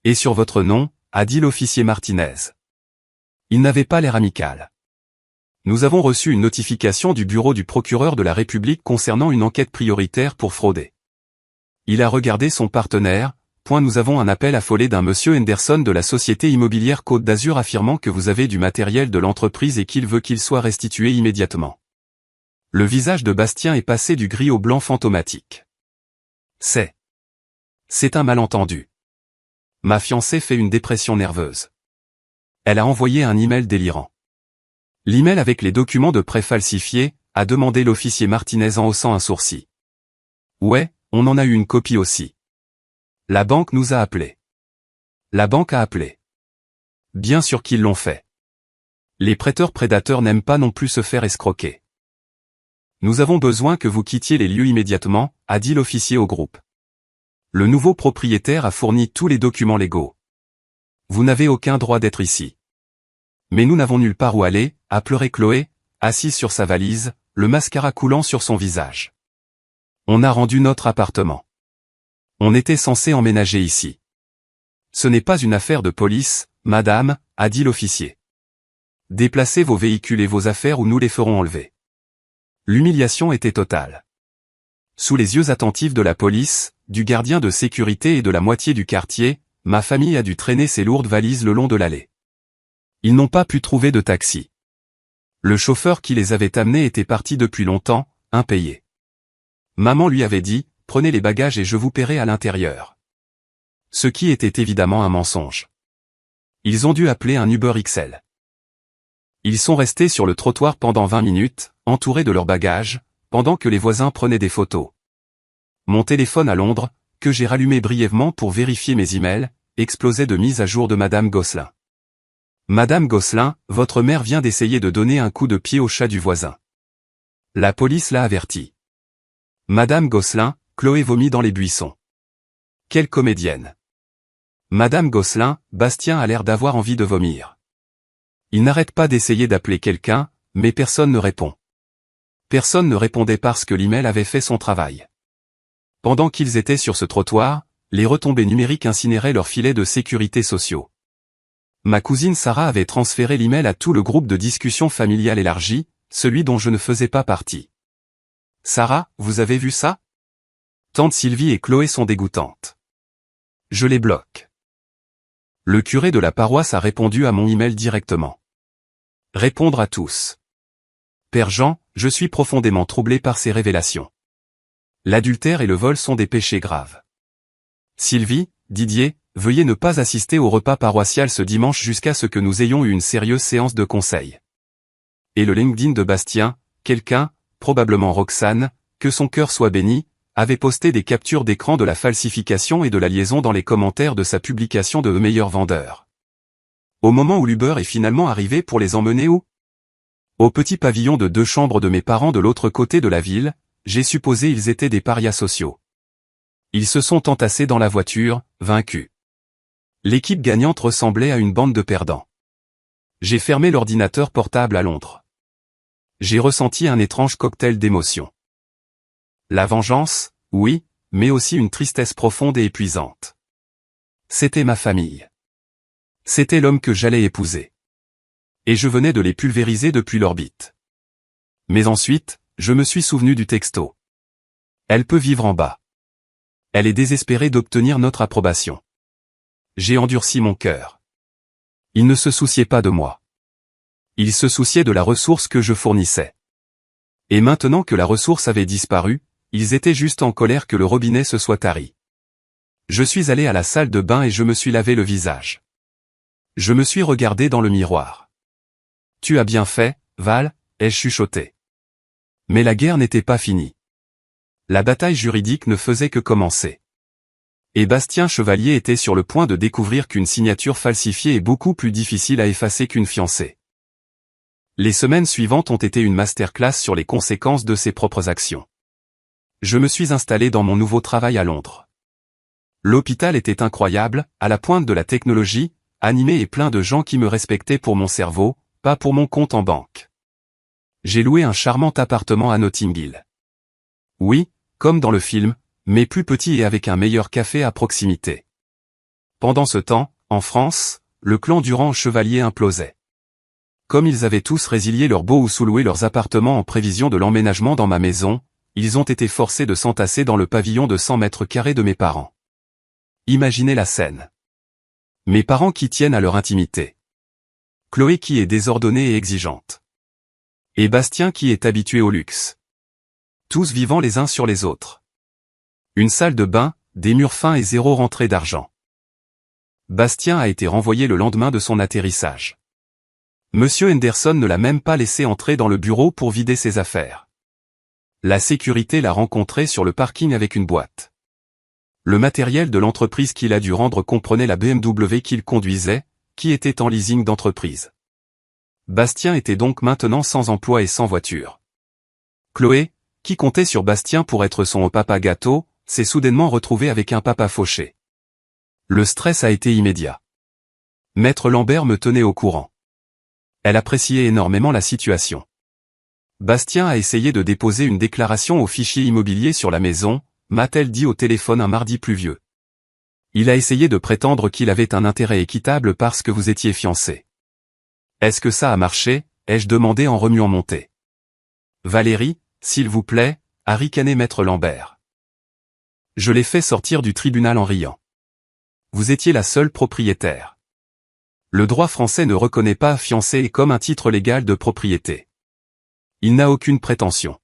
Et sur votre nom, a dit l'officier Martinez. Il n'avait pas l'air amical. Nous avons reçu une notification du bureau du procureur de la République concernant une enquête prioritaire pour frauder. Il a regardé son partenaire, nous avons un appel affolé d'un monsieur Henderson de la société immobilière Côte d'Azur affirmant que vous avez du matériel de l'entreprise et qu'il veut qu'il soit restitué immédiatement. Le visage de Bastien est passé du gris au blanc fantomatique. C'est un malentendu. Ma fiancée fait une dépression nerveuse. Elle a envoyé un email délirant. L'email avec les documents de prêt falsifiés, a demandé l'officier Martinez en haussant un sourcil. Ouais, on en a eu une copie aussi. La banque nous a appelés. La banque a appelé. Bien sûr qu'ils l'ont fait. Les prêteurs prédateurs n'aiment pas non plus se faire escroquer. Nous avons besoin que vous quittiez les lieux immédiatement, a dit l'officier au groupe. Le nouveau propriétaire a fourni tous les documents légaux. Vous n'avez aucun droit d'être ici. Mais nous n'avons nulle part où aller, a pleuré Chloé, assise sur sa valise, le mascara coulant sur son visage. On a rendu notre appartement. On était censé emménager ici. Ce n'est pas une affaire de police, madame, a dit l'officier. Déplacez vos véhicules et vos affaires ou nous les ferons enlever. L'humiliation était totale. Sous les yeux attentifs de la police, du gardien de sécurité et de la moitié du quartier, ma famille a dû traîner ses lourdes valises le long de l'allée. Ils n'ont pas pu trouver de taxi. Le chauffeur qui les avait amenés était parti depuis longtemps, impayé. Maman lui avait dit, prenez les bagages et je vous paierai à l'intérieur. Ce qui était évidemment un mensonge. Ils ont dû appeler un Uber XL. Ils sont restés sur le trottoir pendant 20 minutes, entourés de leurs bagages, pendant que les voisins prenaient des photos. Mon téléphone à Londres, que j'ai rallumé brièvement pour vérifier mes emails, explosait de mise à jour de Madame Gosselin. Madame Gosselin, votre mère vient d'essayer de donner un coup de pied au chat du voisin. La police l'a averti. Madame Gosselin, Chloé vomit dans les buissons. Quelle comédienne. Madame Gosselin, Bastien a l'air d'avoir envie de vomir. Il n'arrête pas d'essayer d'appeler quelqu'un, mais personne ne répond. Personne ne répondait parce que l'email avait fait son travail. Pendant qu'ils étaient sur ce trottoir, les retombées numériques incinéraient leurs filets de sécurité sociaux. Ma cousine Sarah avait transféré l'email à tout le groupe de discussion familiale élargi, celui dont je ne faisais pas partie. Sarah, vous avez vu ça? Tante Sylvie et Chloé sont dégoûtantes. Je les bloque. Le curé de la paroisse a répondu à mon email directement. Répondre à tous. Père Jean, je suis profondément troublé par ces révélations. L'adultère et le vol sont des péchés graves. Sylvie, Didier, veuillez ne pas assister au repas paroissial ce dimanche jusqu'à ce que nous ayons eu une sérieuse séance de conseil. Et le LinkedIn de Bastien, quelqu'un, probablement Roxane, que son cœur soit béni, avait posté des captures d'écran de la falsification et de la liaison dans les commentaires de sa publication de E meilleur vendeur. Au moment où l'Uber est finalement arrivé pour les emmener où? Au petit pavillon de 2 chambres de mes parents de l'autre côté de la ville, j'ai supposé ils étaient des parias sociaux. Ils se sont entassés dans la voiture, vaincus. L'équipe gagnante ressemblait à une bande de perdants. J'ai fermé l'ordinateur portable à Londres. J'ai ressenti un étrange cocktail d'émotions. La vengeance, oui, mais aussi une tristesse profonde et épuisante. C'était ma famille. C'était l'homme que j'allais épouser. Et je venais de les pulvériser depuis l'orbite. Mais ensuite, je me suis souvenu du texto. Elle peut vivre en bas. Elle est désespérée d'obtenir notre approbation. J'ai endurci mon cœur. Il ne se souciait pas de moi. Il se souciait de la ressource que je fournissais. Et maintenant que la ressource avait disparu, ils étaient juste en colère que le robinet se soit tari. Je suis allé à la salle de bain et je me suis lavé le visage. Je me suis regardé dans le miroir. Tu as bien fait, Val, ai-je chuchoté. Mais la guerre n'était pas finie. La bataille juridique ne faisait que commencer. Et Bastien Chevalier était sur le point de découvrir qu'une signature falsifiée est beaucoup plus difficile à effacer qu'une fiancée. Les semaines suivantes ont été une masterclass sur les conséquences de ses propres actions. Je me suis installé dans mon nouveau travail à Londres. L'hôpital était incroyable, à la pointe de la technologie, animé et plein de gens qui me respectaient pour mon cerveau, pas pour mon compte en banque. J'ai loué un charmant appartement à Notting Hill. Oui, comme dans le film, mais plus petit et avec un meilleur café à proximité. Pendant ce temps, en France, le clan Durand Chevalier implosait. Comme ils avaient tous résilié leurs baux ou sous-loué leurs appartements en prévision de l'emménagement dans ma maison, ils ont été forcés de s'entasser dans le pavillon de 100 mètres carrés de mes parents. Imaginez la scène. Mes parents qui tiennent à leur intimité. Chloé qui est désordonnée et exigeante. Et Bastien qui est habitué au luxe. Tous vivant les uns sur les autres. Une salle de bain, des murs fins et 0 rentrée d'argent. Bastien a été renvoyé le lendemain de son atterrissage. Monsieur Henderson ne l'a même pas laissé entrer dans le bureau pour vider ses affaires. La sécurité l'a rencontré sur le parking avec une boîte. Le matériel de l'entreprise qu'il a dû rendre comprenait la BMW qu'il conduisait, qui était en leasing d'entreprise. Bastien était donc maintenant sans emploi et sans voiture. Chloé, qui comptait sur Bastien pour être son papa gâteau, s'est soudainement retrouvée avec un papa fauché. Le stress a été immédiat. Maître Lambert me tenait au courant. Elle appréciait énormément la situation. Bastien a essayé de déposer une déclaration au fichier immobilier sur la maison, m'a-t-elle dit au téléphone un mardi pluvieux. Il a essayé de prétendre qu'il avait un intérêt équitable parce que vous étiez fiancés. Est-ce que ça a marché, ai-je demandé en remuant mon thé. Valérie, s'il vous plaît, a ricané maître Lambert. Je l'ai fait sortir du tribunal en riant. Vous étiez la seule propriétaire. Le droit français ne reconnaît pas fiancé comme un titre légal de propriété. Il n'a aucune prétention.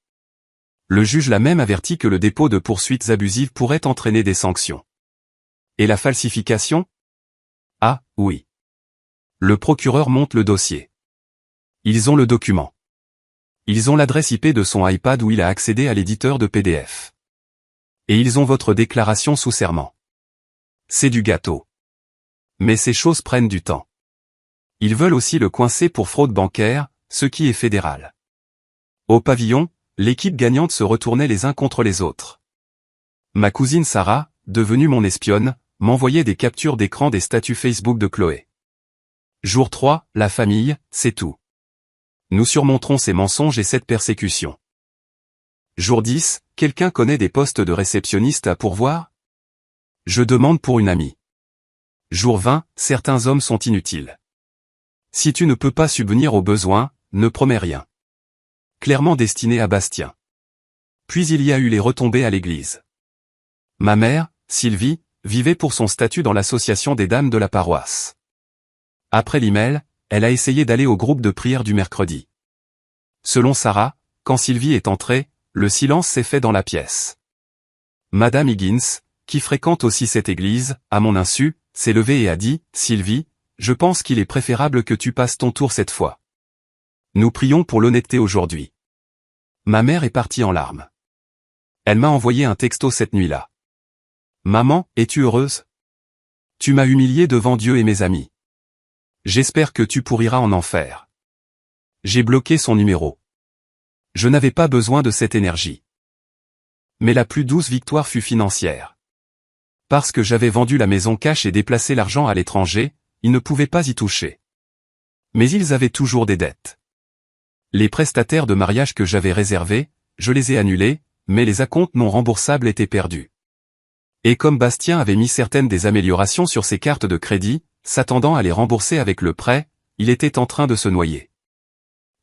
Le juge l'a même averti que le dépôt de poursuites abusives pourrait entraîner des sanctions. Et la falsification? Ah, oui. Le procureur monte le dossier. Ils ont le document. Ils ont l'adresse IP de son iPad où il a accédé à l'éditeur de PDF. Et ils ont votre déclaration sous serment. C'est du gâteau. Mais ces choses prennent du temps. Ils veulent aussi le coincer pour fraude bancaire, ce qui est fédéral. Au pavillon, l'équipe gagnante se retournait les uns contre les autres. Ma cousine Sarah, devenue mon espionne, m'envoyait des captures d'écran des statuts Facebook de Chloé. Jour 3, la famille, c'est tout. Nous surmonterons ces mensonges et cette persécution. Jour 10, quelqu'un connaît des postes de réceptionniste à pourvoir? Je demande pour une amie. Jour 20, certains hommes sont inutiles. Si tu ne peux pas subvenir aux besoins, ne promets rien. Clairement destiné à Bastien. Puis il y a eu les retombées à l'église. Ma mère, Sylvie, vivait pour son statut dans l'association des dames de la paroisse. Après l'email, elle a essayé d'aller au groupe de prière du mercredi. Selon Sarah, quand Sylvie est entrée, le silence s'est fait dans la pièce. Madame Higgins, qui fréquente aussi cette église, à mon insu, s'est levée et a dit, « Sylvie, je pense qu'il est préférable que tu passes ton tour cette fois. Nous prions pour l'honnêteté aujourd'hui. » Ma mère est partie en larmes. Elle m'a envoyé un texto cette nuit-là. « Maman, es-tu heureuse? Tu m'as humiliée devant Dieu et mes amis. J'espère que tu pourriras en enfer. » J'ai bloqué son numéro. Je n'avais pas besoin de cette énergie. Mais la plus douce victoire fut financière. Parce que j'avais vendu la maison cash et déplacé l'argent à l'étranger, ils ne pouvaient pas y toucher. Mais ils avaient toujours des dettes. Les prestataires de mariage que j'avais réservés, je les ai annulés, mais les acomptes non remboursables étaient perdus. Et comme Bastien avait mis certaines des améliorations sur ses cartes de crédit, s'attendant à les rembourser avec le prêt, il était en train de se noyer.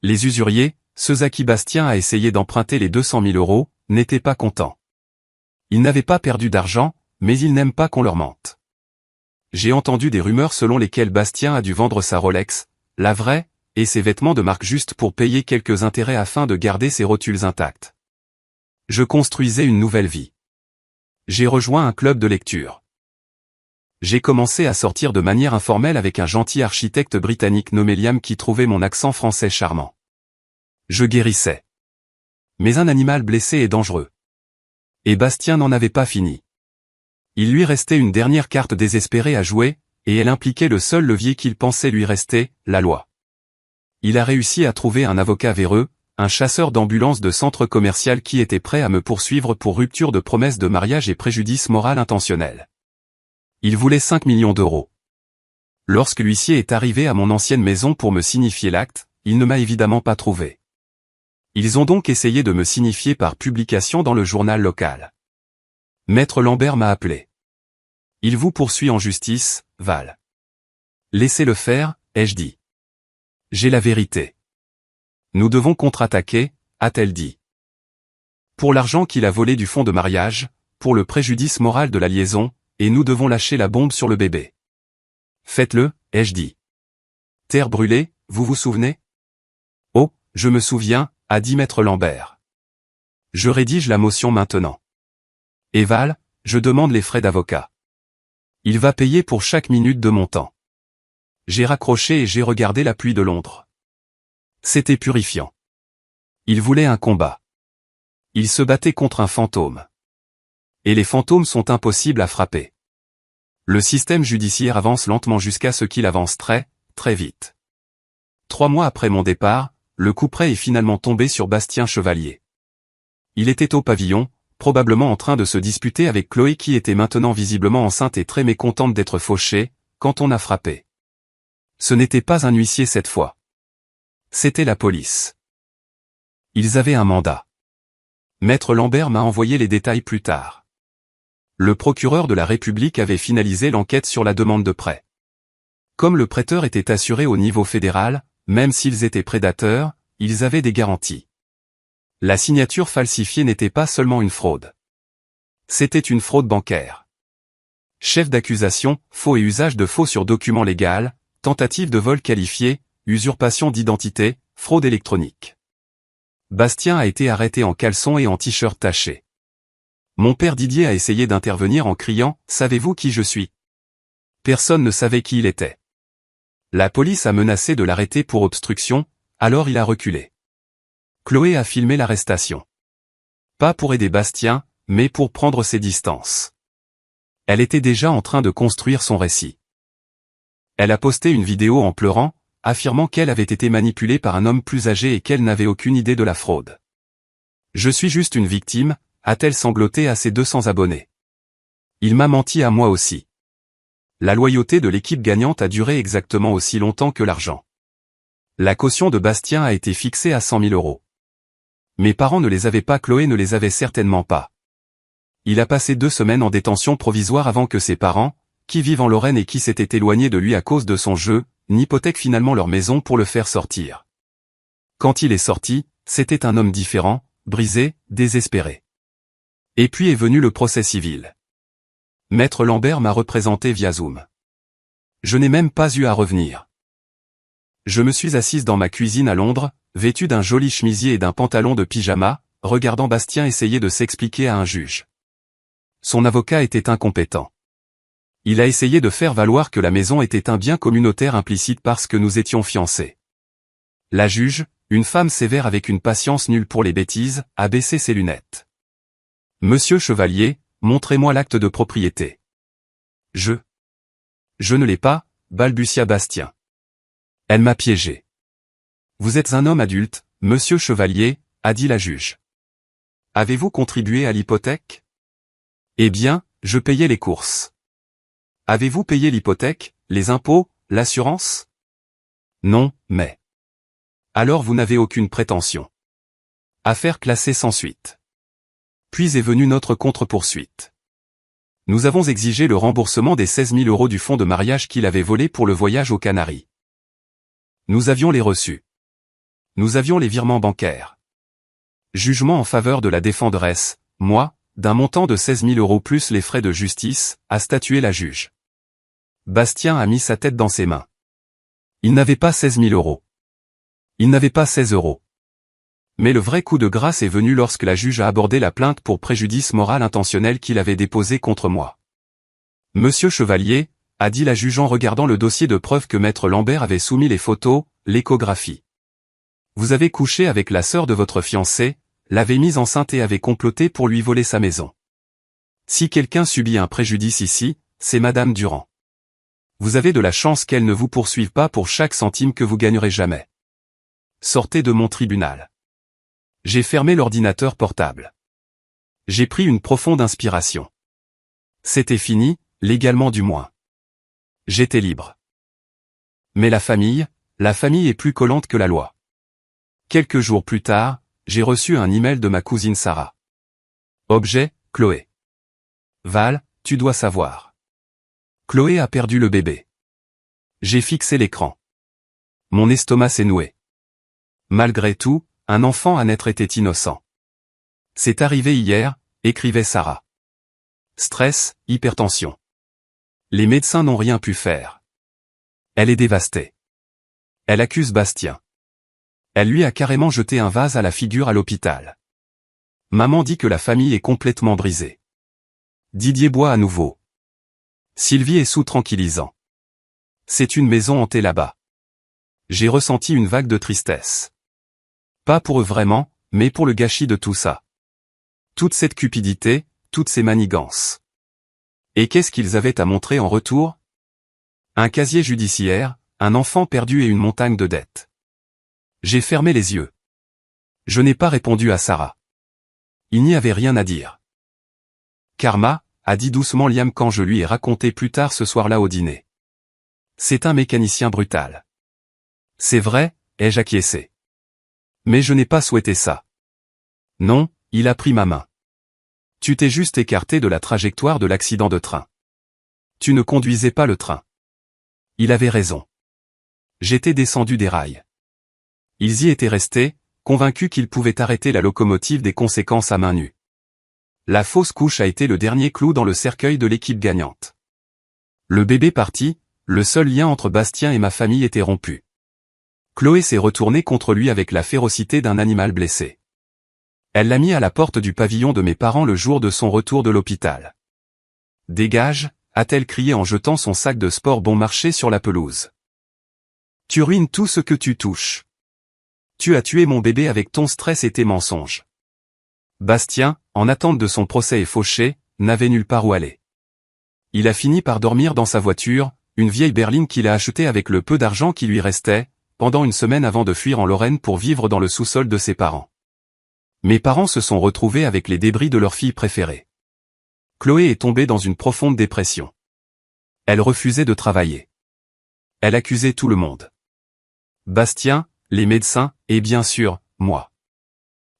Les usuriers, ceux à qui Bastien a essayé d'emprunter les 200 000 €, n'étaient pas contents. Ils n'avaient pas perdu d'argent, mais ils n'aiment pas qu'on leur mente. J'ai entendu des rumeurs selon lesquelles Bastien a dû vendre sa Rolex, la vraie, et ses vêtements de marque juste pour payer quelques intérêts afin de garder ses rotules intacts. Je construisais une nouvelle vie. J'ai rejoint un club de lecture. J'ai commencé à sortir de manière informelle avec un gentil architecte britannique nommé Liam qui trouvait mon accent français charmant. Je guérissais. Mais un animal blessé est dangereux. Et Bastien n'en avait pas fini. Il lui restait une dernière carte désespérée à jouer, et elle impliquait le seul levier qu'il pensait lui rester, la loi. Il a réussi à trouver un avocat véreux, un chasseur d'ambulance de centre commercial qui était prêt à me poursuivre pour rupture de promesse de mariage et préjudice moral intentionnel. Il voulait 5 millions d'euros. Lorsque l'huissier est arrivé à mon ancienne maison pour me signifier l'acte, il ne m'a évidemment pas trouvé. Ils ont donc essayé de me signifier par publication dans le journal local. Maître Lambert m'a appelé. Il vous poursuit en justice, Val. Laissez-le faire, ai-je dit. J'ai la vérité. Nous devons contre-attaquer, a-t-elle dit. Pour l'argent qu'il a volé du fonds de mariage, pour le préjudice moral de la liaison, et nous devons lâcher la bombe sur le bébé. Faites-le, ai-je dit. Terre brûlée, vous vous souvenez? Oh, je me souviens, a dit Maître Lambert. Je rédige la motion maintenant. Et Val, je demande les frais d'avocat. Il va payer pour chaque minute de mon temps. J'ai raccroché et j'ai regardé la pluie de Londres. C'était purifiant. Il voulait un combat. Il se battait contre un fantôme. Et les fantômes sont impossibles à frapper. Le système judiciaire avance lentement jusqu'à ce qu'il avance très, très vite. 3 mois après mon départ, le couperet est finalement tombé sur Bastien Chevalier. Il était au pavillon, probablement en train de se disputer avec Chloé qui était maintenant visiblement enceinte et très mécontente d'être fauchée, quand on a frappé. Ce n'était pas un huissier cette fois. C'était la police. Ils avaient un mandat. Maître Lambert m'a envoyé les détails plus tard. Le procureur de la République avait finalisé l'enquête sur la demande de prêt. Comme le prêteur était assuré au niveau fédéral, même s'ils étaient prédateurs, ils avaient des garanties. La signature falsifiée n'était pas seulement une fraude. C'était une fraude bancaire. Chef d'accusation, faux et usage de faux sur document légal, tentative de vol qualifié, usurpation d'identité, fraude électronique. Bastien a été arrêté en caleçon et en t-shirt taché. Mon père Didier a essayé d'intervenir en criant « Savez-vous qui je suis ?» Personne ne savait qui il était. La police a menacé de l'arrêter pour obstruction, alors il a reculé. Chloé a filmé l'arrestation. Pas pour aider Bastien, mais pour prendre ses distances. Elle était déjà en train de construire son récit. Elle a posté une vidéo en pleurant, affirmant qu'elle avait été manipulée par un homme plus âgé et qu'elle n'avait aucune idée de la fraude. « Je suis juste une victime », a-t-elle sangloté à ses 200 abonnés. Il m'a menti à moi aussi. La loyauté de l'équipe gagnante a duré exactement aussi longtemps que l'argent. La caution de Bastien a été fixée à 100 000 €. Mes parents ne les avaient pas, Chloé ne les avait certainement pas. Il a passé 2 semaines en détention provisoire avant que ses parents, qui vivent en Lorraine et qui s'étaient éloignés de lui à cause de son jeu, n'hypothèquent finalement leur maison pour le faire sortir. Quand il est sorti, c'était un homme différent, brisé, désespéré. Et puis est venu le procès civil. Maître Lambert m'a représenté via Zoom. Je n'ai même pas eu à revenir. Je me suis assise dans ma cuisine à Londres, vêtue d'un joli chemisier et d'un pantalon de pyjama, regardant Bastien essayer de s'expliquer à un juge. Son avocat était incompétent. Il a essayé de faire valoir que la maison était un bien communautaire implicite parce que nous étions fiancés. La juge, une femme sévère avec une patience nulle pour les bêtises, a baissé ses lunettes. « Monsieur Chevalier, montrez-moi l'acte de propriété. » Je ne l'ai pas, balbutia Bastien. Elle m'a piégé. « Vous êtes un homme adulte, monsieur Chevalier, » a dit la juge. « Avez-vous contribué à l'hypothèque ? » « Eh bien, je payais les courses. » « Avez-vous payé l'hypothèque, les impôts, l'assurance ? » ?»« Non, mais... » »« Alors vous n'avez aucune prétention. » Affaire classée sans suite. Puis est venue notre contre-poursuite. Nous avons exigé le remboursement des 16 000 € du fonds de mariage qu'il avait volé pour le voyage aux Canaries. Nous avions les reçus. Nous avions les virements bancaires. Jugement en faveur de la défenderesse, moi, d'un montant de 16 000 € plus les frais de justice, a statué la juge. Bastien a mis sa tête dans ses mains. Il n'avait pas 16 000 €. Il n'avait pas 16 €. Mais le vrai coup de grâce est venu lorsque la juge a abordé la plainte pour préjudice moral intentionnel qu'il avait déposée contre moi. « Monsieur Chevalier, » a dit la juge en regardant le dossier de preuve que maître Lambert avait soumis, les photos, l'échographie. « Vous avez couché avec la sœur de votre fiancé, l'avez mise enceinte et avez comploté pour lui voler sa maison. Si quelqu'un subit un préjudice ici, c'est Madame Durand. Vous avez de la chance qu'elle ne vous poursuive pas pour chaque centime que vous gagnerez jamais. Sortez de mon tribunal. » J'ai fermé l'ordinateur portable. J'ai pris une profonde inspiration. C'était fini, légalement du moins. J'étais libre. Mais la famille est plus collante que la loi. Quelques jours plus tard, j'ai reçu un email de ma cousine Sarah. Objet, Chloé. Val, tu dois savoir. Chloé a perdu le bébé. J'ai fixé l'écran. Mon estomac s'est noué. Malgré tout, un enfant à naître était innocent. C'est arrivé hier, écrivait Sarah. Stress, hypertension. Les médecins n'ont rien pu faire. Elle est dévastée. Elle accuse Bastien. Elle lui a carrément jeté un vase à la figure à l'hôpital. Maman dit que la famille est complètement brisée. Didier boit à nouveau. Sylvie est sous tranquillisant. C'est une maison hantée là-bas. J'ai ressenti une vague de tristesse. Pas pour eux vraiment, mais pour le gâchis de tout ça. Toute cette cupidité, toutes ces manigances. Et qu'est-ce qu'ils avaient à montrer en retour? Un casier judiciaire, un enfant perdu et une montagne de dettes. J'ai fermé les yeux. Je n'ai pas répondu à Sarah. Il n'y avait rien à dire. Karma, a dit doucement Liam quand je lui ai raconté plus tard ce soir-là au dîner. C'est un mécanicien brutal. C'est vrai, ai-je acquiescé. Mais je n'ai pas souhaité ça. Non, il a pris ma main. Tu t'es juste écarté de la trajectoire de l'accident de train. Tu ne conduisais pas le train. Il avait raison. J'étais descendu des rails. Ils y étaient restés, convaincus qu'ils pouvaient arrêter la locomotive des conséquences à main nue. La fausse couche a été le dernier clou dans le cercueil de l'équipe gagnante. Le bébé parti, le seul lien entre Bastien et ma famille était rompu. Chloé s'est retournée contre lui avec la férocité d'un animal blessé. Elle l'a mis à la porte du pavillon de mes parents le jour de son retour de l'hôpital. « Dégage !» a-t-elle crié en jetant son sac de sport bon marché sur la pelouse. « Tu ruines tout ce que tu touches. Tu as tué mon bébé avec ton stress et tes mensonges. » Bastien, en attente de son procès et fauché, n'avait nulle part où aller. Il a fini par dormir dans sa voiture, une vieille berline qu'il a achetée avec le peu d'argent qui lui restait, pendant une semaine avant de fuir en Lorraine pour vivre dans le sous-sol de ses parents. Mes parents se sont retrouvés avec les débris de leur fille préférée. Chloé est tombée dans une profonde dépression. Elle refusait de travailler. Elle accusait tout le monde. Bastien, les médecins, et bien sûr, moi.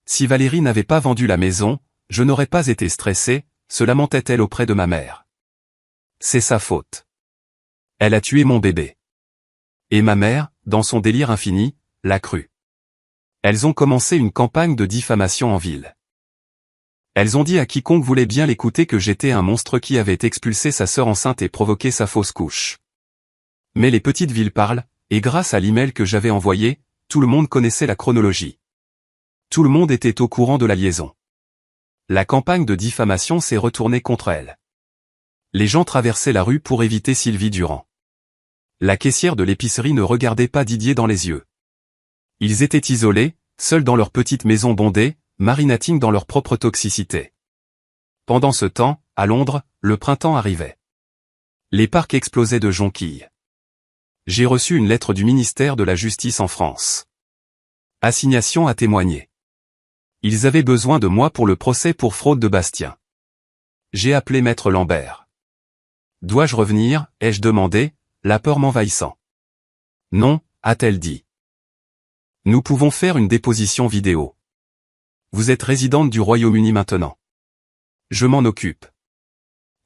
Si Valérie n'avait pas vendu la maison, je n'aurais pas été stressé, se lamentait-elle auprès de ma mère. C'est sa faute. Elle a tué mon bébé. Et ma mère, dans son délire infini, l'a cru. Elles ont commencé une campagne de diffamation en ville. Elles ont dit à quiconque voulait bien l'écouter que j'étais un monstre qui avait expulsé sa sœur enceinte et provoqué sa fausse couche. Mais les petites villes parlent, et grâce à l'email que j'avais envoyé, tout le monde connaissait la chronologie. Tout le monde était au courant de la liaison. La campagne de diffamation s'est retournée contre elle. Les gens traversaient la rue pour éviter Sylvie Durand. La caissière de l'épicerie ne regardait pas Didier dans les yeux. Ils étaient isolés, seuls dans leur petite maison bondée, marinating dans leur propre toxicité. Pendant ce temps, à Londres, le printemps arrivait. Les parcs explosaient de jonquilles. J'ai reçu une lettre du ministère de la Justice en France. Assignation à témoigner. Ils avaient besoin de moi pour le procès pour fraude de Bastien. J'ai appelé Maître Lambert. Dois-je revenir, ai-je demandé, la peur m'envahissant. Non, a-t-elle dit. Nous pouvons faire une déposition vidéo. Vous êtes résidente du Royaume-Uni maintenant. Je m'en occupe.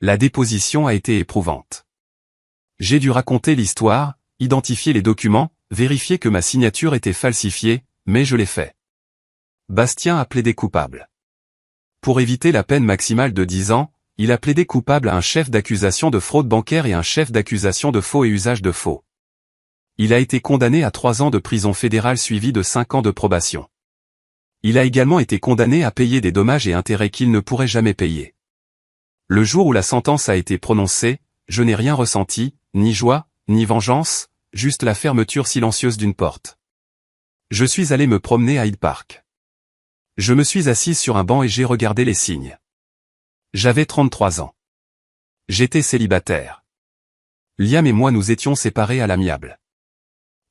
La déposition a été éprouvante. J'ai dû raconter l'histoire, identifier les documents, vérifier que ma signature était falsifiée, mais je l'ai fait. Bastien a plaidé coupable. Pour éviter la peine maximale de 10 ans, il a plaidé coupable à un chef d'accusation de fraude bancaire et un chef d'accusation de faux et usage de faux. Il a été condamné à 3 ans de prison fédérale suivi de 5 ans de probation. Il a également été condamné à payer des dommages et intérêts qu'il ne pourrait jamais payer. Le jour où la sentence a été prononcée, je n'ai rien ressenti, ni joie, ni vengeance, juste la fermeture silencieuse d'une porte. Je suis allé me promener à Hyde Park. Je me suis assise sur un banc et j'ai regardé les signes. J'avais 33 ans. J'étais célibataire. Liam et moi nous étions séparés à l'amiable.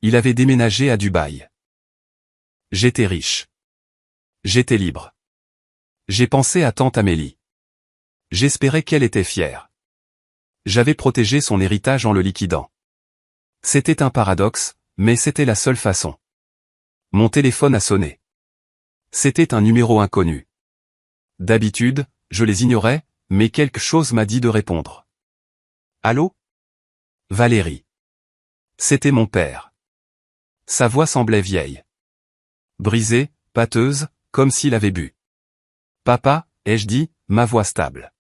Il avait déménagé à Dubaï. J'étais riche. J'étais libre. J'ai pensé à tante Amélie. J'espérais qu'elle était fière. J'avais protégé son héritage en le liquidant. C'était un paradoxe, mais c'était la seule façon. Mon téléphone a sonné. C'était un numéro inconnu. D'habitude, je les ignorais, mais quelque chose m'a dit de répondre. Allô? Valérie. C'était mon père. Sa voix semblait vieille. Brisée, pâteuse, comme s'il avait bu. Papa, ai-je dit, ma voix stable.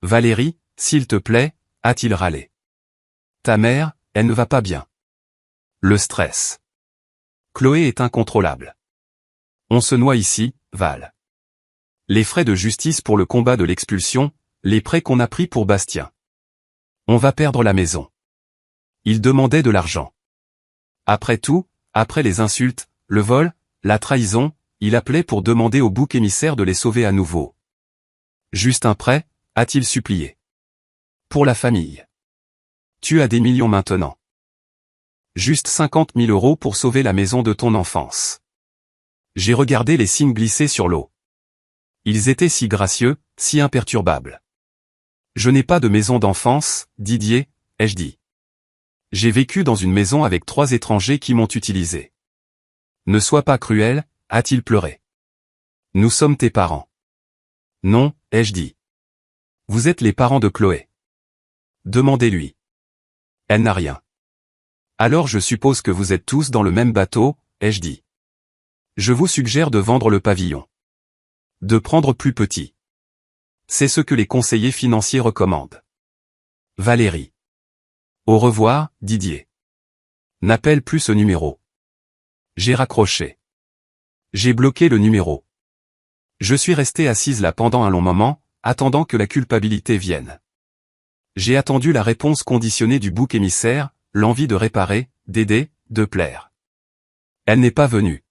Valérie, s'il te plaît, a-t-il râlé. Ta mère, elle ne va pas bien. Le stress. Chloé est incontrôlable. On se noie ici, Val. Les frais de justice pour le combat de l'expulsion, les prêts qu'on a pris pour Bastien. On va perdre la maison. Il demandait de l'argent. Après tout, après les insultes, le vol, la trahison, il appelait pour demander au bouc émissaire de les sauver à nouveau. Juste un prêt, a-t-il supplié. Pour la famille. Tu as des millions maintenant. Juste 50 000 € pour sauver la maison de ton enfance. J'ai regardé les signes glisser sur l'eau. Ils étaient si gracieux, si imperturbables. Je n'ai pas de maison d'enfance, Didier, ai-je dit. J'ai vécu dans une maison avec 3 étrangers qui m'ont utilisé. Ne sois pas cruel, a-t-il pleuré. Nous sommes tes parents. Non, ai-je dit. Vous êtes les parents de Chloé. Demandez-lui. Elle n'a rien. Alors je suppose que vous êtes tous dans le même bateau, ai-je dit. Je vous suggère de vendre le pavillon. De prendre plus petit. C'est ce que les conseillers financiers recommandent. Valérie. Au revoir, Didier. N'appelle plus ce numéro. J'ai raccroché. J'ai bloqué le numéro. Je suis restée assise là pendant un long moment, attendant que la culpabilité vienne. J'ai attendu la réponse conditionnée du bouc émissaire, l'envie de réparer, d'aider, de plaire. Elle n'est pas venue.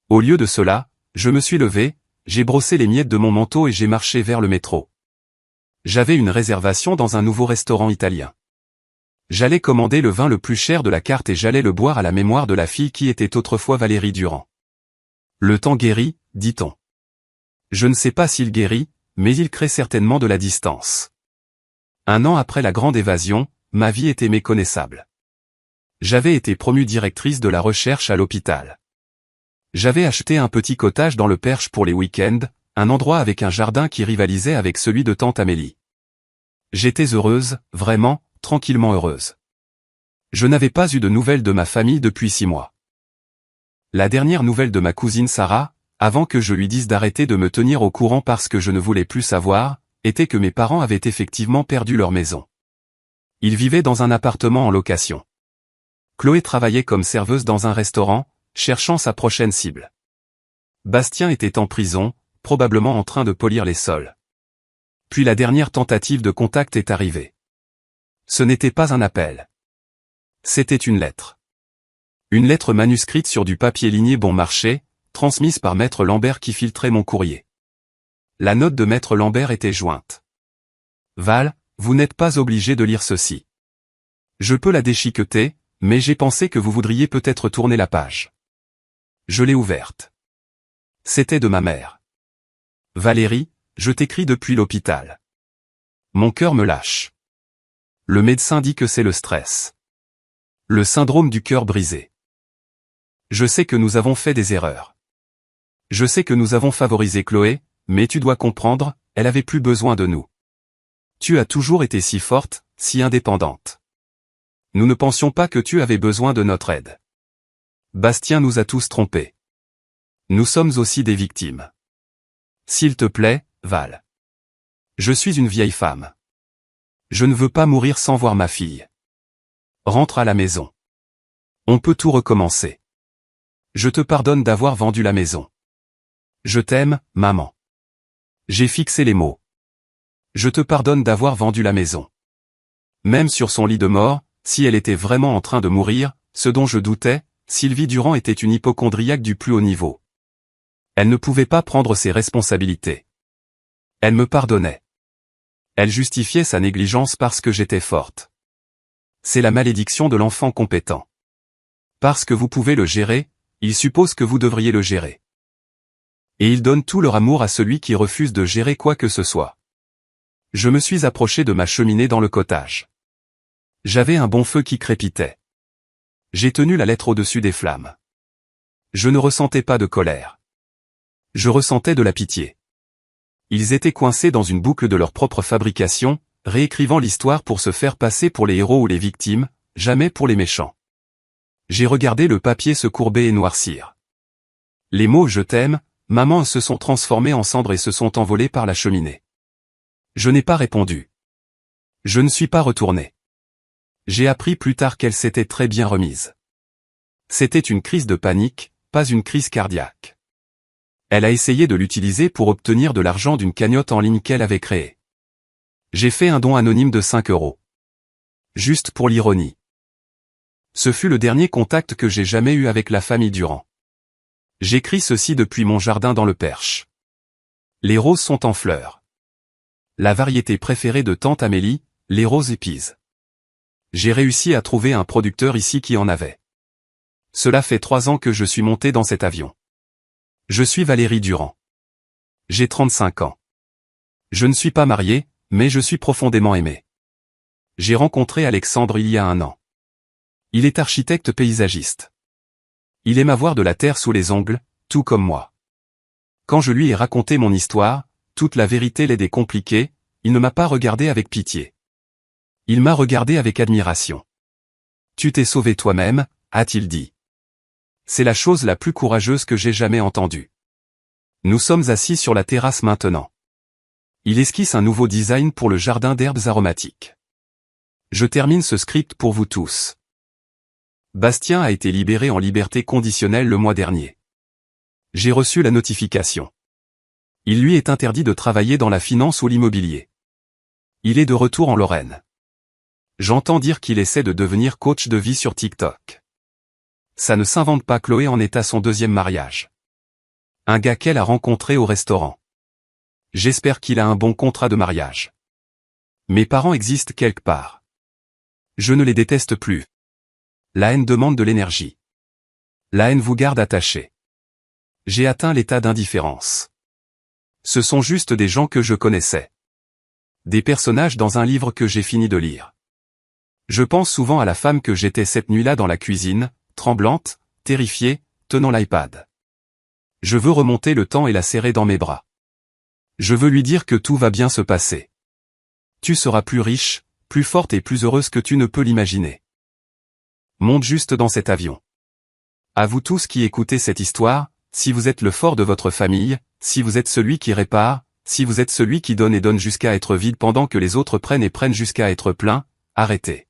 Au lieu de cela, je me suis levé, j'ai brossé les miettes de mon manteau et j'ai marché vers le métro. J'avais une réservation dans un nouveau restaurant italien. J'allais commander le vin le plus cher de la carte et j'allais le boire à la mémoire de la fille qui était autrefois Valérie Durand. Le temps guérit, dit-on. Je ne sais pas s'il guérit, mais il crée certainement de la distance. 1 an après la grande évasion, ma vie était méconnaissable. J'avais été promue directrice de la recherche à l'hôpital. J'avais acheté un petit cottage dans le Perche pour les week-ends, un endroit avec un jardin qui rivalisait avec celui de tante Amélie. J'étais heureuse, vraiment, tranquillement heureuse. Je n'avais pas eu de nouvelles de ma famille depuis 6 mois. La dernière nouvelle de ma cousine Sarah, avant que je lui dise d'arrêter de me tenir au courant parce que je ne voulais plus savoir, était que mes parents avaient effectivement perdu leur maison. Ils vivaient dans un appartement en location. Chloé travaillait comme serveuse dans un restaurant, cherchant sa prochaine cible. Bastien était en prison, probablement en train de polir les sols. Puis la dernière tentative de contact est arrivée. Ce n'était pas un appel. C'était une lettre. Une lettre manuscrite sur du papier ligné bon marché, transmise par Maître Lambert qui filtrait mon courrier. La note de Maître Lambert était jointe. Val, vous n'êtes pas obligé de lire ceci. Je peux la déchiqueter, mais j'ai pensé que vous voudriez peut-être tourner la page. Je l'ai ouverte. C'était de ma mère. Valérie, je t'écris depuis l'hôpital. Mon cœur me lâche. Le médecin dit que c'est le stress. Le syndrome du cœur brisé. Je sais que nous avons fait des erreurs. Je sais que nous avons favorisé Chloé, mais tu dois comprendre, elle avait plus besoin de nous. Tu as toujours été si forte, si indépendante. Nous ne pensions pas que tu avais besoin de notre aide. Bastien nous a tous trompés. Nous sommes aussi des victimes. S'il te plaît, Val. Je suis une vieille femme. Je ne veux pas mourir sans voir ma fille. Rentre à la maison. On peut tout recommencer. Je te pardonne d'avoir vendu la maison. Je t'aime, maman. J'ai fixé les mots. Je te pardonne d'avoir vendu la maison. Même sur son lit de mort, si elle était vraiment en train de mourir, ce dont je doutais, Sylvie Durand était une hypocondriaque du plus haut niveau. Elle ne pouvait pas prendre ses responsabilités. Elle me pardonnait. Elle justifiait sa négligence parce que j'étais forte. C'est la malédiction de l'enfant compétent. Parce que vous pouvez le gérer, il suppose que vous devriez le gérer. Et ils donnent tout leur amour à celui qui refuse de gérer quoi que ce soit. Je me suis approché de ma cheminée dans le cottage. J'avais un bon feu qui crépitait. J'ai tenu la lettre au-dessus des flammes. Je ne ressentais pas de colère. Je ressentais de la pitié. Ils étaient coincés dans une boucle de leur propre fabrication, réécrivant l'histoire pour se faire passer pour les héros ou les victimes, jamais pour les méchants. J'ai regardé le papier se courber et noircir. Les mots « je t'aime », maman se sont transformés en cendres et se sont envolés par la cheminée. Je n'ai pas répondu. Je ne suis pas retourné. J'ai appris plus tard qu'elle s'était très bien remise. C'était une crise de panique, pas une crise cardiaque. Elle a essayé de l'utiliser pour obtenir de l'argent d'une cagnotte en ligne qu'elle avait créée. J'ai fait un don anonyme de 5 €. Juste pour l'ironie. Ce fut le dernier contact que j'ai jamais eu avec la famille Durand. J'écris ceci depuis mon jardin dans le Perche. Les roses sont en fleurs. La variété préférée de tante Amélie, les roses épises. J'ai réussi à trouver un producteur ici qui en avait. Cela fait 3 ans que je suis monté dans cet avion. Je suis Valérie Durand. J'ai 35 ans. Je ne suis pas marié, mais je suis profondément aimé. J'ai rencontré Alexandre il y a 1 an. Il est architecte paysagiste. Il aime avoir de la terre sous les ongles, tout comme moi. Quand je lui ai raconté mon histoire, toute la vérité l'aidait compliquée, il ne m'a pas regardé avec pitié. Il m'a regardé avec admiration. Tu t'es sauvé toi-même, a-t-il dit. C'est la chose la plus courageuse que j'ai jamais entendue. Nous sommes assis sur la terrasse maintenant. Il esquisse un nouveau design pour le jardin d'herbes aromatiques. Je termine ce script pour vous tous. Bastien a été libéré en liberté conditionnelle le mois dernier. J'ai reçu la notification. Il lui est interdit de travailler dans la finance ou l'immobilier. Il est de retour en Lorraine. J'entends dire qu'il essaie de devenir coach de vie sur TikTok. Ça ne s'invente pas, Chloé en est à son 2e mariage. Un gars qu'elle a rencontré au restaurant. J'espère qu'il a un bon contrat de mariage. Mes parents existent quelque part. Je ne les déteste plus. La haine demande de l'énergie. La haine vous garde attaché. J'ai atteint l'état d'indifférence. Ce sont juste des gens que je connaissais. Des personnages dans un livre que j'ai fini de lire. Je pense souvent à la femme que j'étais cette nuit-là dans la cuisine, tremblante, terrifiée, tenant l'iPad. Je veux remonter le temps et la serrer dans mes bras. Je veux lui dire que tout va bien se passer. Tu seras plus riche, plus forte et plus heureuse que tu ne peux l'imaginer. Monte juste dans cet avion. À vous tous qui écoutez cette histoire, si vous êtes le fort de votre famille, si vous êtes celui qui répare, si vous êtes celui qui donne et donne jusqu'à être vide pendant que les autres prennent et prennent jusqu'à être plein, arrêtez.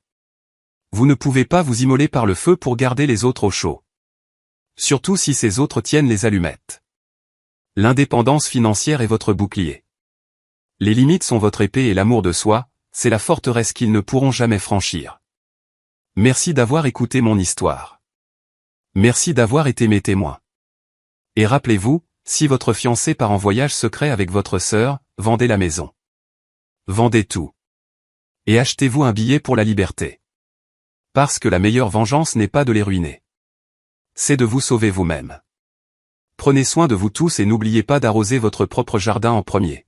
Vous ne pouvez pas vous immoler par le feu pour garder les autres au chaud. Surtout si ces autres tiennent les allumettes. L'indépendance financière est votre bouclier. Les limites sont votre épée et l'amour de soi, c'est la forteresse qu'ils ne pourront jamais franchir. Merci d'avoir écouté mon histoire. Merci d'avoir été mes témoins. Et rappelez-vous, si votre fiancé part en voyage secret avec votre sœur, vendez la maison. Vendez tout. Et achetez-vous un billet pour la liberté. Parce que la meilleure vengeance n'est pas de les ruiner. C'est de vous sauver vous-même. Prenez soin de vous tous et n'oubliez pas d'arroser votre propre jardin en premier.